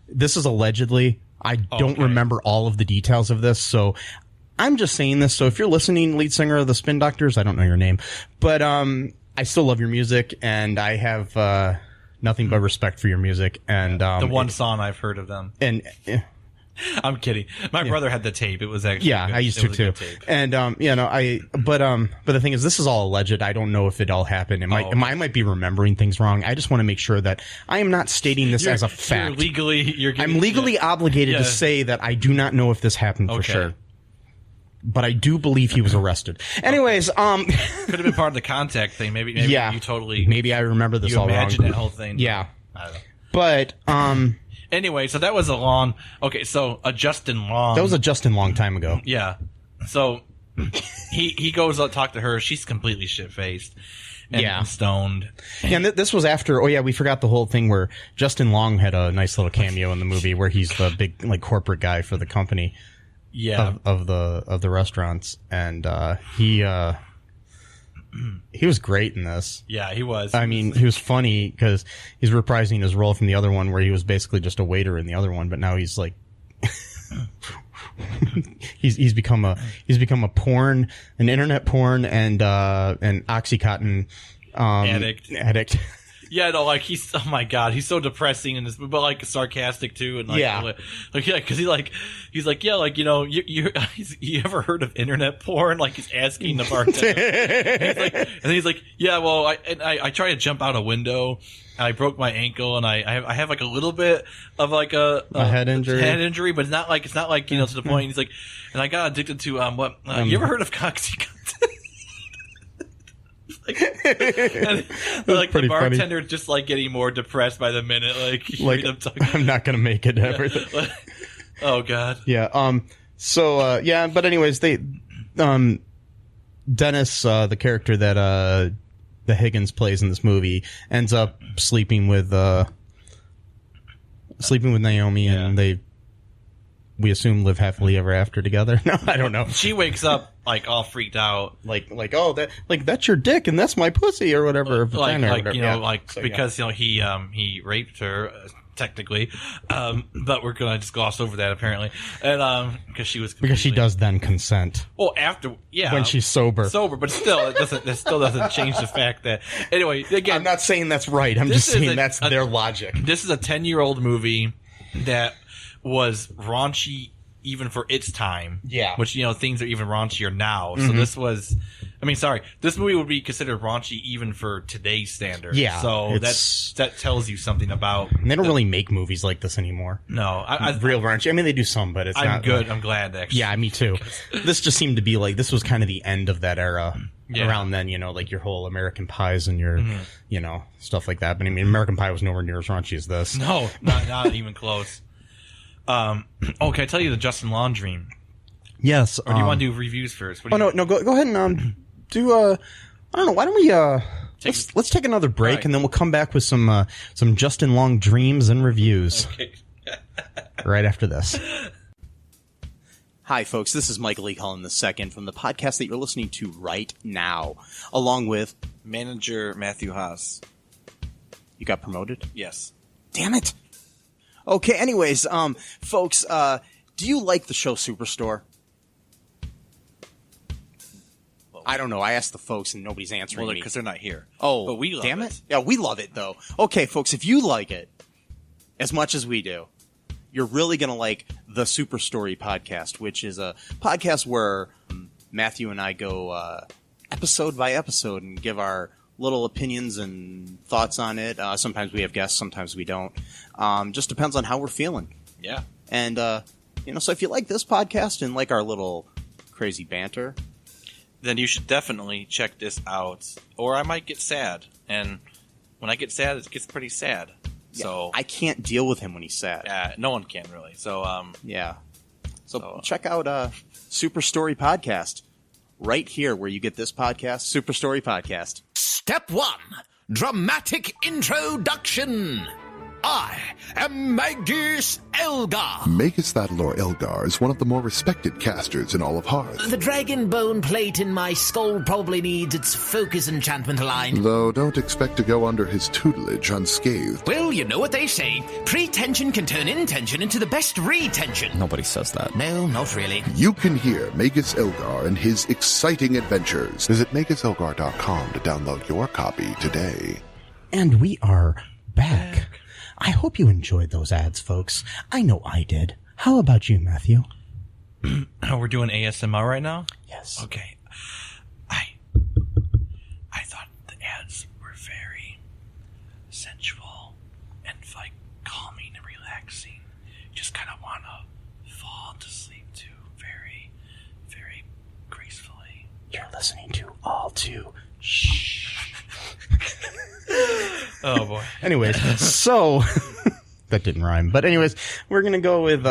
this is allegedly, I don't remember all of the details of this, so I'm just saying this. So if you're listening, lead singer of the Spin Doctors, I don't know your name, but I still love your music and I have nothing but respect for your music, and the one song I've heard of them. And I'm kidding. My brother had the tape. It was actually good. I used to too. And but the thing is, this is all alleged. I don't know if it all happened. I might be remembering things wrong. I just want to make sure that I am not stating this as a fact. I'm legally obligated to say that I do not know if this happened for sure. But I do believe he was arrested. Anyways, could have been part of the contact thing. Maybe you totally. Maybe I remember this all wrong. You imagine that whole thing. Yeah. I don't know. But anyway, so that was a long. Okay, so a Justin Long. That was a Justin Long time ago. Yeah. So he goes to talk to her. She's completely shit faced. And stoned. Yeah, and this was after. Oh yeah, we forgot the whole thing where Justin Long had a nice little cameo in the movie where he's the big corporate guy for the company. Yeah, of the restaurants, and he was great in this. Yeah, he was. I mean, he was funny because he's reprising his role from the other one, where he was basically just a waiter in the other one, but now he's like, he's become an internet porn and OxyContin addict. Yeah, no, he's, oh my god, he's so depressing in this, but sarcastic too, and because he's like, you ever heard of internet porn? He's asking the bartender, and he's like, yeah, well, I tried to jump out a window, and I broke my ankle, and I have a little bit of a head injury, but it's not to the point. He's like, and I got addicted to you ever heard of OxyContin? The bartender funny. Just getting more depressed by the minute. I'm not gonna make it ever. Oh god. Yeah. But anyways, they Dennis, the character that the Higgins plays in this movie, ends up sleeping with Naomi, and we assume live happily ever after together. No, I don't know. She wakes up all freaked out, that's your dick and that's my pussy or whatever. Because he raped her technically, but we're gonna just gloss over that apparently, and because she does then consent. Well, after when she's sober, but still it still doesn't change the fact that anyway. Again, I'm not saying that's right. I'm just saying that's their logic. This is a 10-year-old movie that was raunchy even for its time. Yeah. Which, things are even raunchier now. So this movie would be considered raunchy even for today's standards. Yeah. So that tells you something about... And they don't really make movies like this anymore. No. Real raunchy. I mean, they do some, but it's not... I'm good. I'm glad, actually. Yeah, me too. This just seemed to be this was kind of the end of that era. Yeah. Around then, your whole American Pies and your, stuff like that. But I mean, American Pie was nowhere near as raunchy as this. No, not even close. Can I tell you the Justin Long dream? Yes. Or do you want to do reviews first? No, go ahead and do. I don't know. Why don't we let's take another break, right, and then we'll come back with some Justin Long dreams and reviews. Okay. Right after this. Hi, folks. This is Michael E. Cullen II from the podcast that you're listening to right now, along with manager Matthew Haas. You got promoted? Yes. Damn it. Okay, anyways, folks, do you like the show Superstore? I don't know. I asked the folks and nobody's answering me. Because they're not here. Oh, but we love damn it. Yeah, we love it, though. Okay, folks, if you like it as much as we do, you're really going to like the Super Story podcast, which is a podcast where Matthew and I go episode by episode and give our little opinions and thoughts on it. Sometimes we have guests, sometimes we don't. Just depends on how we're feeling. Yeah. And, so if you like this podcast and like our little crazy banter, then you should definitely check this out. Or I might get sad. And when I get sad, it gets pretty sad. Yeah, so I can't deal with him when he's sad. Yeah, no one can really. So yeah. So check out Super Story Podcast right here where you get this podcast, Super Story Podcast. Step 1, dramatic introduction. I am Magus Elgar. Magus That'l Elgar is one of the more respected casters in all of Hearth. The dragon bone plate in my skull probably needs its focus enchantment aligned. Though don't expect to go under his tutelage unscathed. Well, you know what they say. Pretension can turn intention into the best retention. Nobody says that. No, not really. You can hear Magus Elgar and his exciting adventures. Visit MagusElgar.com to download your copy today. And we are back. I hope you enjoyed those ads, folks. I know I did. How about you, Matthew? Oh, we're doing ASMR right now? Yes. Okay. I thought the ads were very sensual and like calming and relaxing. You just kind of want to fall to sleep to very, very gracefully. You're listening to All2. Shh. Oh boy. Anyways, so that didn't rhyme. But anyways, we're gonna go with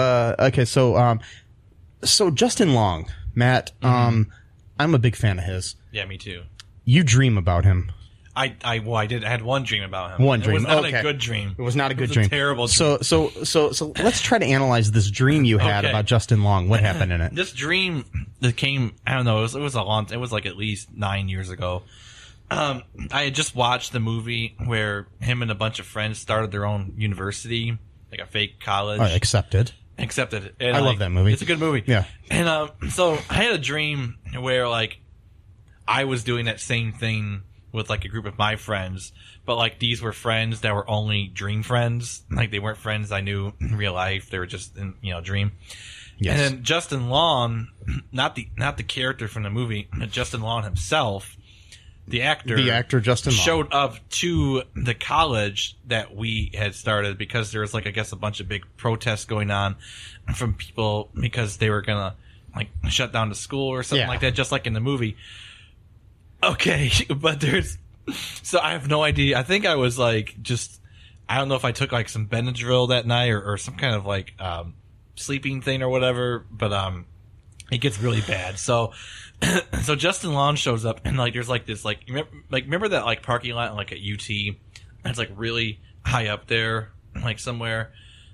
so Justin Long, Matt. I'm a big fan of his. Yeah, me too. You dream about him. I did. I had one dream about him. One dream. It was not a good dream. It was not a good dream. dream. A terrible dream. So let's try to analyze this dream you had about Justin Long. What happened in it? This dream that came, I don't know, it was like at least 9 years ago. I had just watched the movie where him and a bunch of friends started their own university, like a fake college. Oh, accepted. And I love that movie. It's a good movie. Yeah. And so I had a dream where like I was doing that same thing with like a group of my friends, but like these were friends that were only dream friends. Like they weren't friends I knew in real life. They were just in, dream. Yes. And then Justin Long, not the character from the movie, but Justin Long himself, the actor Justin Long showed up to the college that we had started because there was like, I guess, a bunch of big protests going on from people because they were gonna like shut down the school or something like that, just like in the movie. Okay, but so I have no idea. I think I was like I don't know if I took like some Benadryl that night or some kind of like sleeping thing or whatever, but it gets really bad. So Justin Long shows up and like there's like this like remember that like parking lot like at UT? It's like really high up there, like somewhere.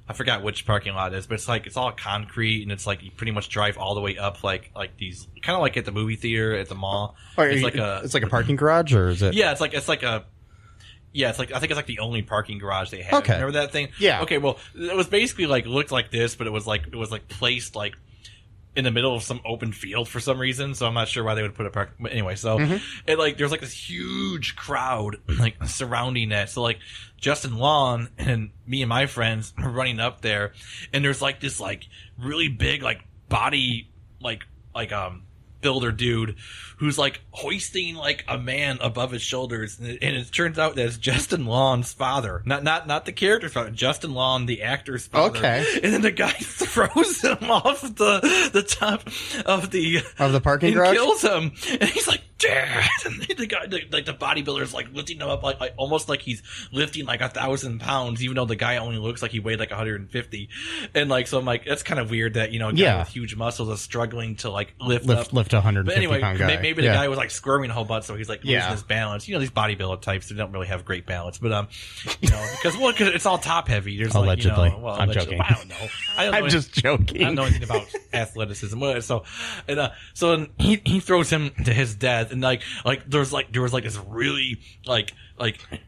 I forgot which parking lot it is, but it's like it's all concrete and it's like you pretty much drive all the way up like these kind of like at the movie theater at the mall. It's like a parking garage, or is it? Yeah, it's like I think it's like the only parking garage they have. Okay. Remember that thing? Yeah. Okay, well, it was basically like looked like this, but it was like placed like in the middle of some open field for some reason, so I'm not sure why they would put a park. But anyway, so it like there's like this huge crowd like surrounding that. So like Justin Long and me and my friends were running up there, and there's like this like really big like body like builder dude who's like hoisting like a man above his shoulders, and it turns out that it's Justin Long's father, not the character's father, Justin Long, the actor's father. Okay. And then the guy throws him off the top of the parking and garage, kills him, and he's like, "Dad!" And the guy, like the bodybuilder's like lifting him up like almost like he's lifting like 1,000 pounds, even though the guy only looks like he weighed like 150. And like so, I'm like, that's kind of weird that a guy with huge muscles is struggling to like lift a 150 pound guy. Maybe the guy was like squirming a whole bunch, so he's like losing his balance. These bodybuilder types, they don't really have great balance, but because it's all top heavy. There's allegedly. I'm joking. I don't know. I'm just joking. I don't know anything about athleticism. So he throws him to his death, and there was this really like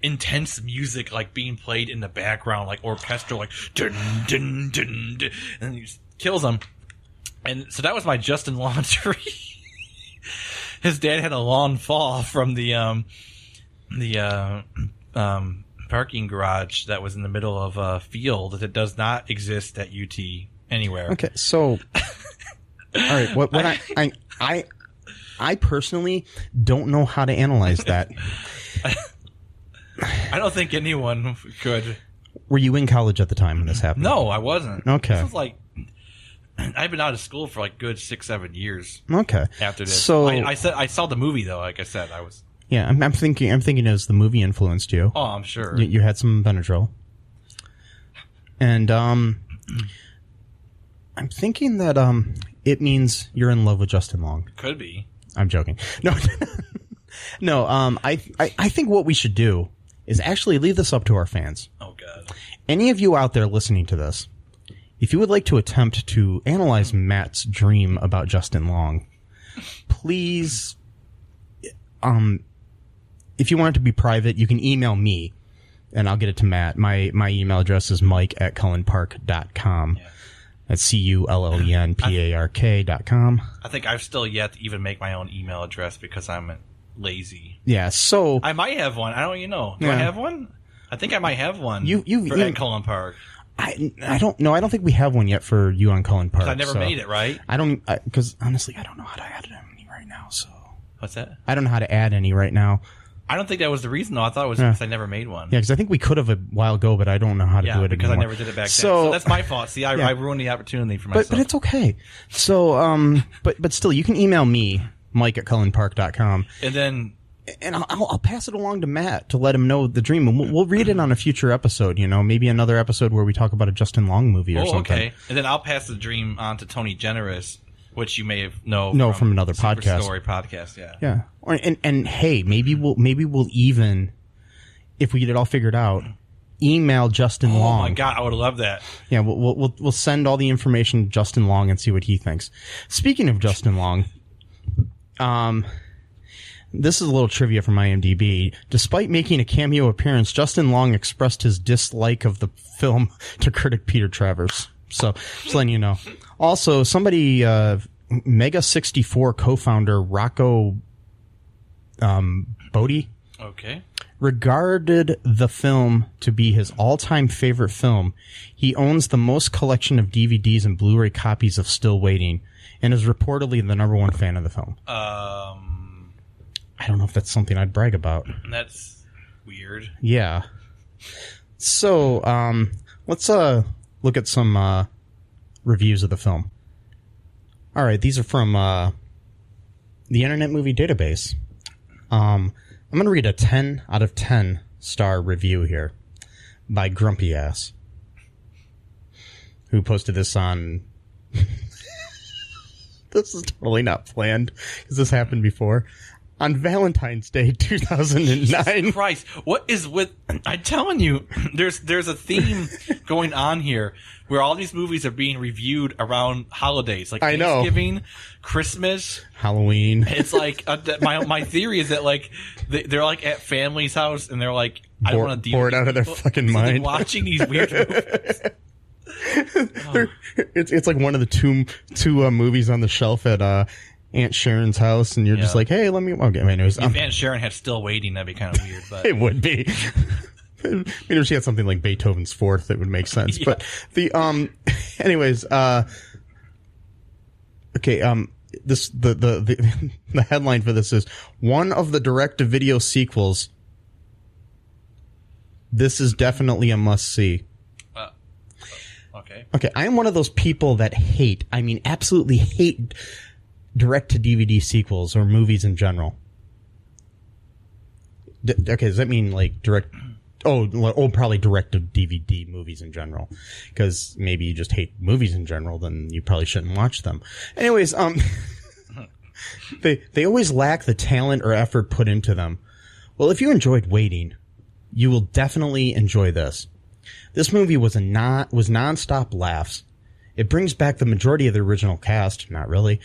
intense music like being played in the background, like orchestral, like dun dun dun, dun, and he just kills him. And so that was my Justin Long dream. his dad had a lawn fall from the parking garage that was in the middle of a field that does not exist at UT anywhere. Okay, so all right, what I personally don't know how to analyze that. I don't think anyone could. Were you in college at the time when this happened? No, I wasn't. Okay. This was like, I've been out of school for like good 6-7 years. Okay. After this, so I saw the movie though. Like I said, I was. Yeah, I'm thinking as the movie influenced you. Oh, I'm sure. You had some Benadryl, and I'm thinking that it means you're in love with Justin Long. Could be. I'm joking. No, no. I think what we should do is actually leave this up to our fans. Oh God. Any of you out there listening to this, if you would like to attempt to analyze Matt's dream about Justin Long, please, if you want it to be private, you can email me, and I'll get it to Matt. My email address is mike@cullenpark.com. Yeah. That's CULLENPARK.com. I think I've still yet to even make my own email address because I'm lazy. Yeah, so I might have one. I don't even know. Do I have one? I think I might have one. At Cullen Park. I don't know. I don't think we have one yet for you on Cullen Park. I never made it, right? I don't, because honestly, I don't know how to add any right now. So what's that? I don't know how to add any right now. I don't think that was the reason, though. I thought it was because I never made one. Yeah, because I think we could have a while ago, but I don't know how to do it because anymore. I never did it back then. So that's my fault. See, I ruined the opportunity for myself. But it's okay. So, but still, you can email me, Mike@cullenpark.com. And I'll pass it along to Matt to let him know the dream, and we'll read it on a future episode. Maybe another episode where we talk about a Justin Long movie or something. Okay. And then I'll pass the dream on to Tony Generous, which you may know from another podcast. Story podcast, yeah. Yeah. And hey, maybe we'll even, if we get it all figured out, email Justin Long. Oh my God, I would love that. Yeah, we'll send all the information to Justin Long and see what he thinks. Speaking of Justin Long, this is a little trivia from IMDb. Despite making a cameo appearance, Justin Long expressed his dislike of the film to critic Peter Travers. So, just letting you know. Also, somebody, Mega64 co-founder Rocco Bodie, regarded the film to be his all-time favorite film. He owns the most collection of DVDs and Blu-ray copies of Still Waiting, and is reportedly the #1 fan of the film. I don't know if that's something I'd brag about. That's weird. Yeah. So, let's look at some reviews of the film. All right, these are from the Internet Movie Database. I'm going to read a 10 out of 10 star review here by Grumpy Ass, who posted this on... This is totally not planned, because this happened before. On Valentine's Day 2009. Jesus Christ, what is with... I'm telling you, there's a theme going on here where all these movies are being reviewed around holidays, like Thanksgiving, Christmas, Halloween. It's like my theory is that like they're like at family's house and they're like, I don't want to deal bored out of their fucking mind watching these weird movies. It's like one of the two movies on the shelf at Aunt Sharon's house, and you're just like, hey, let me... Okay, anyways. If Aunt Sharon had Still Waiting, that'd be kind of weird, but... It would be. If she had something like Beethoven's Fourth, it would make sense. But the, anyways, okay, the headline for this is, one of the direct-to-video sequels. This is definitely a must-see. Okay, I am one of those people that absolutely hate direct-to-DVD sequels or movies in general. Okay, does that mean like direct... probably direct-to-DVD movies in general. Because maybe you just hate movies in general, then you probably shouldn't watch them. Anyways, they always lack the talent or effort put into them. Well, if you enjoyed Waiting, you will definitely enjoy this. This movie was nonstop laughs. It brings back the majority of the original cast. Not really.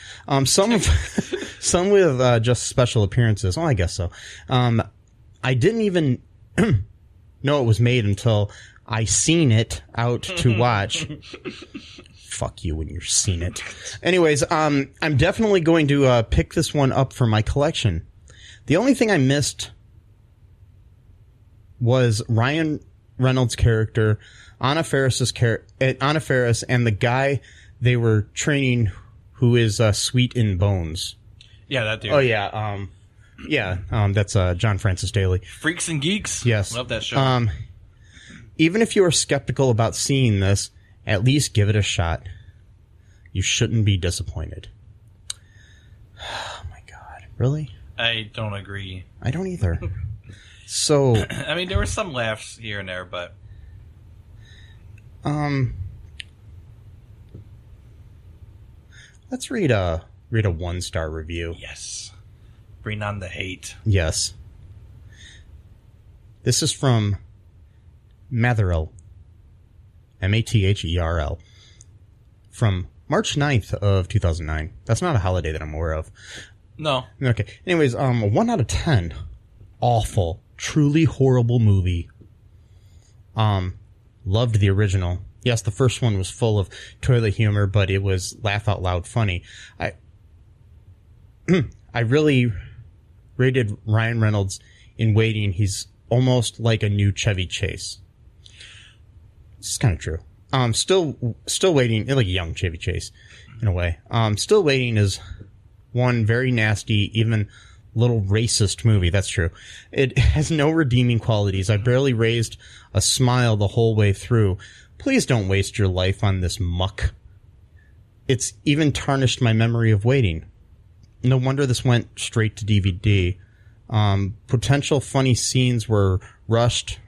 Some with just special appearances. Oh, I guess so. I didn't even know it was made until I seen it out to watch. Fuck you when you're seen it. Anyways, I'm definitely going to pick this one up for my collection. The only thing I missed was Ryan Reynolds' character, Anna Faris, and the guy they were training, who is Sweet in Bones. Yeah, that dude. Oh yeah, that's John Francis Daly. Freaks and Geeks. Yes, love that show. Even if you are skeptical about seeing this, at least give it a shot. You shouldn't be disappointed. Oh my god, really? I don't agree. I don't either. So, I mean, there were some laughs here and there, but let's read a 1-star review. Yes, bring on the hate. Yes, this is from Matherl, Matherl, from March 9th of 2009. That's not a holiday that I'm aware of. No. Okay. Anyways, 1 out of 10. Awful. Truly horrible movie. Loved the original. Yes, the first one was full of toilet humor, but it was laugh out loud funny. I really rated Ryan Reynolds in Waiting. He's almost like a new Chevy Chase. It's kind of true. Still Waiting, like a young Chevy Chase, in a way. Still Waiting is one very nasty, even little racist movie. That's true. It has no redeeming qualities. I barely raised a smile the whole way through. Please don't waste your life on this muck. It's even tarnished my memory of Waiting. No wonder this went straight to DVD. Potential funny scenes were rushed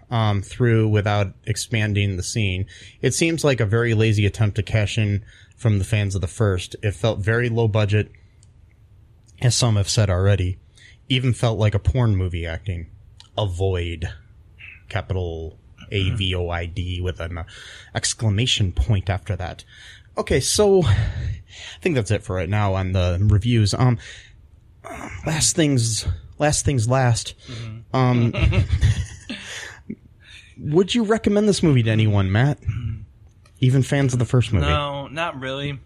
through without expanding the scene. It seems like a very lazy attempt to cash in from the fans of the first. It felt very low budget, as some have said already. Even felt like a porn movie acting. Avoid. Capital AVOID with an exclamation point after that. Okay, so I think that's it for right now on the reviews. Last things last. Would you recommend this movie to anyone, Matt? Even fans of the first movie? No, not really. And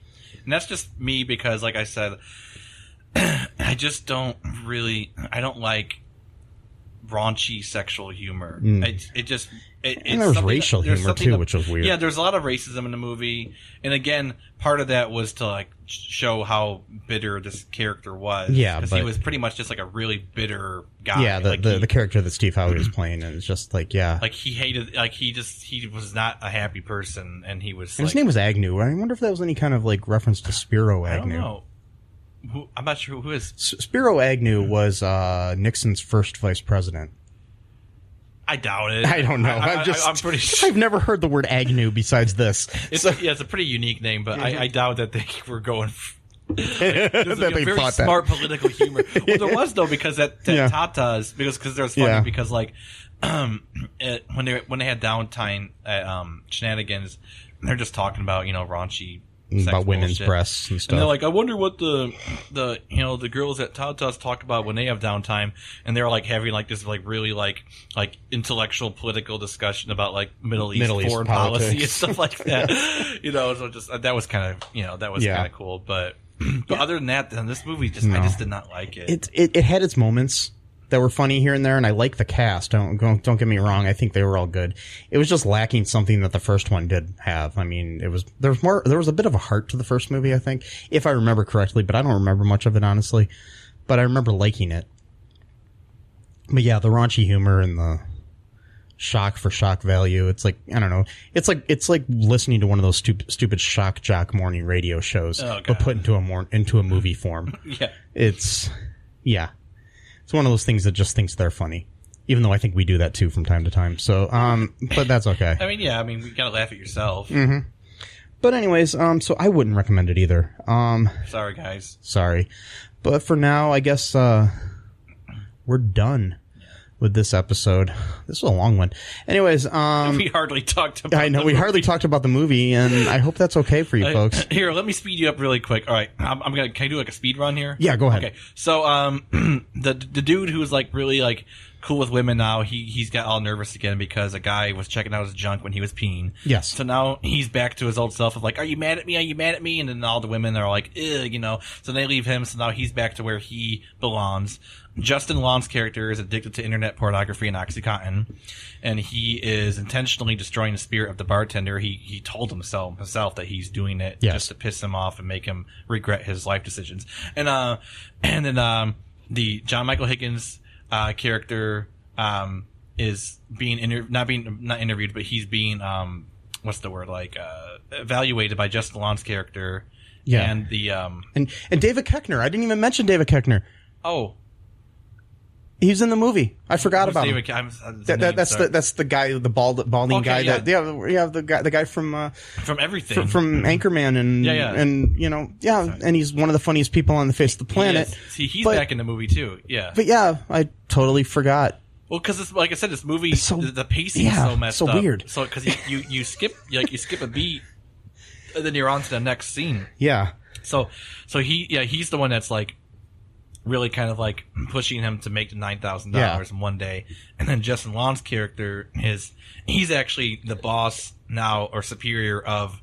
that's just me because, like I said, I just don't like raunchy sexual humor. And there was racial humor too, which was weird. Yeah, there's a lot of racism in the movie, and again, part of that was to like show how bitter this character was. Yeah, because he was pretty much just like a really bitter guy. Yeah, the character that Steve Howey was playing, and it's just like like he hated, like he was not a happy person, and he was. And his name was Agnew. I wonder if that was any kind of like reference to Spiro Agnew. I don't know. I'm not sure who is. Spiro Agnew was Nixon's first vice president. I doubt it. I don't know. I'm pretty sure. I've never heard the word Agnew besides this. It's a pretty unique name, but I doubt that they were going. That a very smart political humor. Well, there was though, because that Tata's because there was funny because like when they had downtime at Shenanigans, they're just talking about raunchy. About women's breasts and stuff. And they're like, I wonder what the girls at Tata's talk about when they have downtime, and they're like having like this like really like intellectual political discussion about like Middle East foreign policy and stuff like that. So just that was kind of kind of cool. But other than that, then this movie I just did not like it. It had its moments that were funny here and there, and I like the cast. Don't get me wrong. I think they were all good. It was just lacking something that the first one did have. I mean, there was a bit of a heart to the first movie, I think, if I remember correctly, but I don't remember much of it, honestly. But I remember liking it. But yeah, the raunchy humor and the shock for shock value. It's like, I don't know. It's like listening to one of those stupid shock jock morning radio shows, but put into a movie form. Yeah. It's one of those things that just thinks they're funny, even though I think we do that too from time to time. So, but that's okay. I mean, you gotta laugh at yourself. Mm-hmm. But anyways, so I wouldn't recommend it either. Sorry, guys. Sorry. But for now, I guess, we're done with this episode. This was a long one. Anyways, we hardly talked about we hardly talked about the movie, and I hope that's okay for you folks. Here, let me speed you up really quick. All right, can I do like a speed run here? Yeah, go ahead. Okay, so the dude who was like really like cool with women now. He's got all nervous again because a guy was checking out his junk when he was peeing. Yes. So now he's back to his old self of like, are you mad at me? Are you mad at me? And then all the women are like, ugh, you know. So they leave him. So now he's back to where he belongs. Justin Long's character is addicted to internet pornography and OxyContin, and he is intentionally destroying the spirit of the bartender. He told himself that he's doing it just to piss him off and make him regret his life decisions. And then the John Michael Higgins character is being not interviewed, but he's being what's the word, like evaluated by Justin Long's character. Yeah, and the and David Koechner. I didn't even mention David Koechner. Oh. He's in the movie. I forgot about David, him. That's the guy, the balding guy. Yeah. The guy from everything, from Anchorman, and you know, and he's one of the funniest people on the face of the planet. He's back in the movie too. Yeah, but I totally forgot. Well, because like I said, this movie, the pacing is so messed up. So weird. So because you skip a beat, and then you're on to the next scene. Yeah. So he's the one that's like really kind of like pushing him to make the $9,000 in one day. And then Justin Long's character he's actually the boss now, or superior of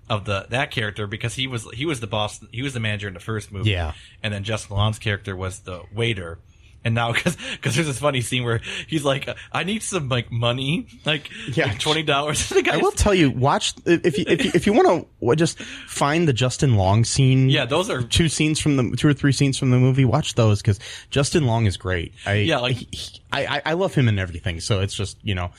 that character, because he was the boss, he was the manager in the first movie. Yeah. And then Justin Long's character was the waiter. And now, because there's this funny scene where he's like, I need some like money, like $20. I will tell you, watch if you want to just find the Justin Long scene. Yeah, those are 2 or 3 scenes from the movie. Watch those because Justin Long is great. I love him in everything. So it's just, you know,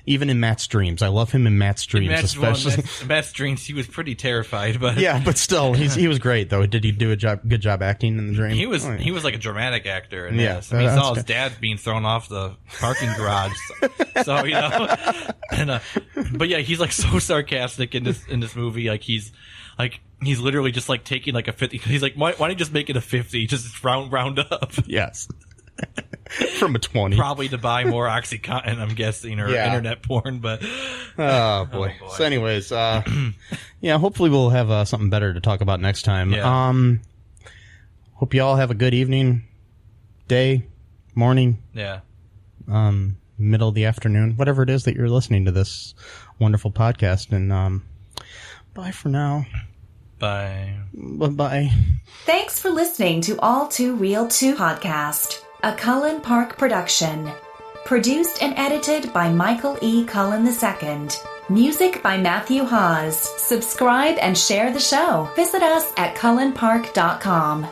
even in Matt's dreams, I love him in Matt's dreams, especially. Matt's dreams, he was pretty terrified, but but still, he was great though. Did he do a good job acting in the dream? He was like a dramatic actor in this. I mean, he saw his dad being thrown off the parking garage, so you know. And but yeah, he's like so sarcastic in this movie. Like he's literally just like taking like a 50. He's like, why don't you just make it a 50? Just round up. Yes. From a 20. Probably to buy more OxyContin, I'm guessing, or internet porn, but... Oh, boy. So anyways, hopefully we'll have something better to talk about next time. Yeah. Hope you all have a good evening, day, morning. Yeah. Middle of the afternoon, whatever it is that you're listening to this wonderful podcast. And bye for now. Bye. Bye-bye. Thanks for listening to All2ReelToo podcast, a Cullen Park production. Produced and edited by Michael E. Cullen II. Music by Matthew Hawes. Subscribe and share the show. Visit us at cullenpark.com.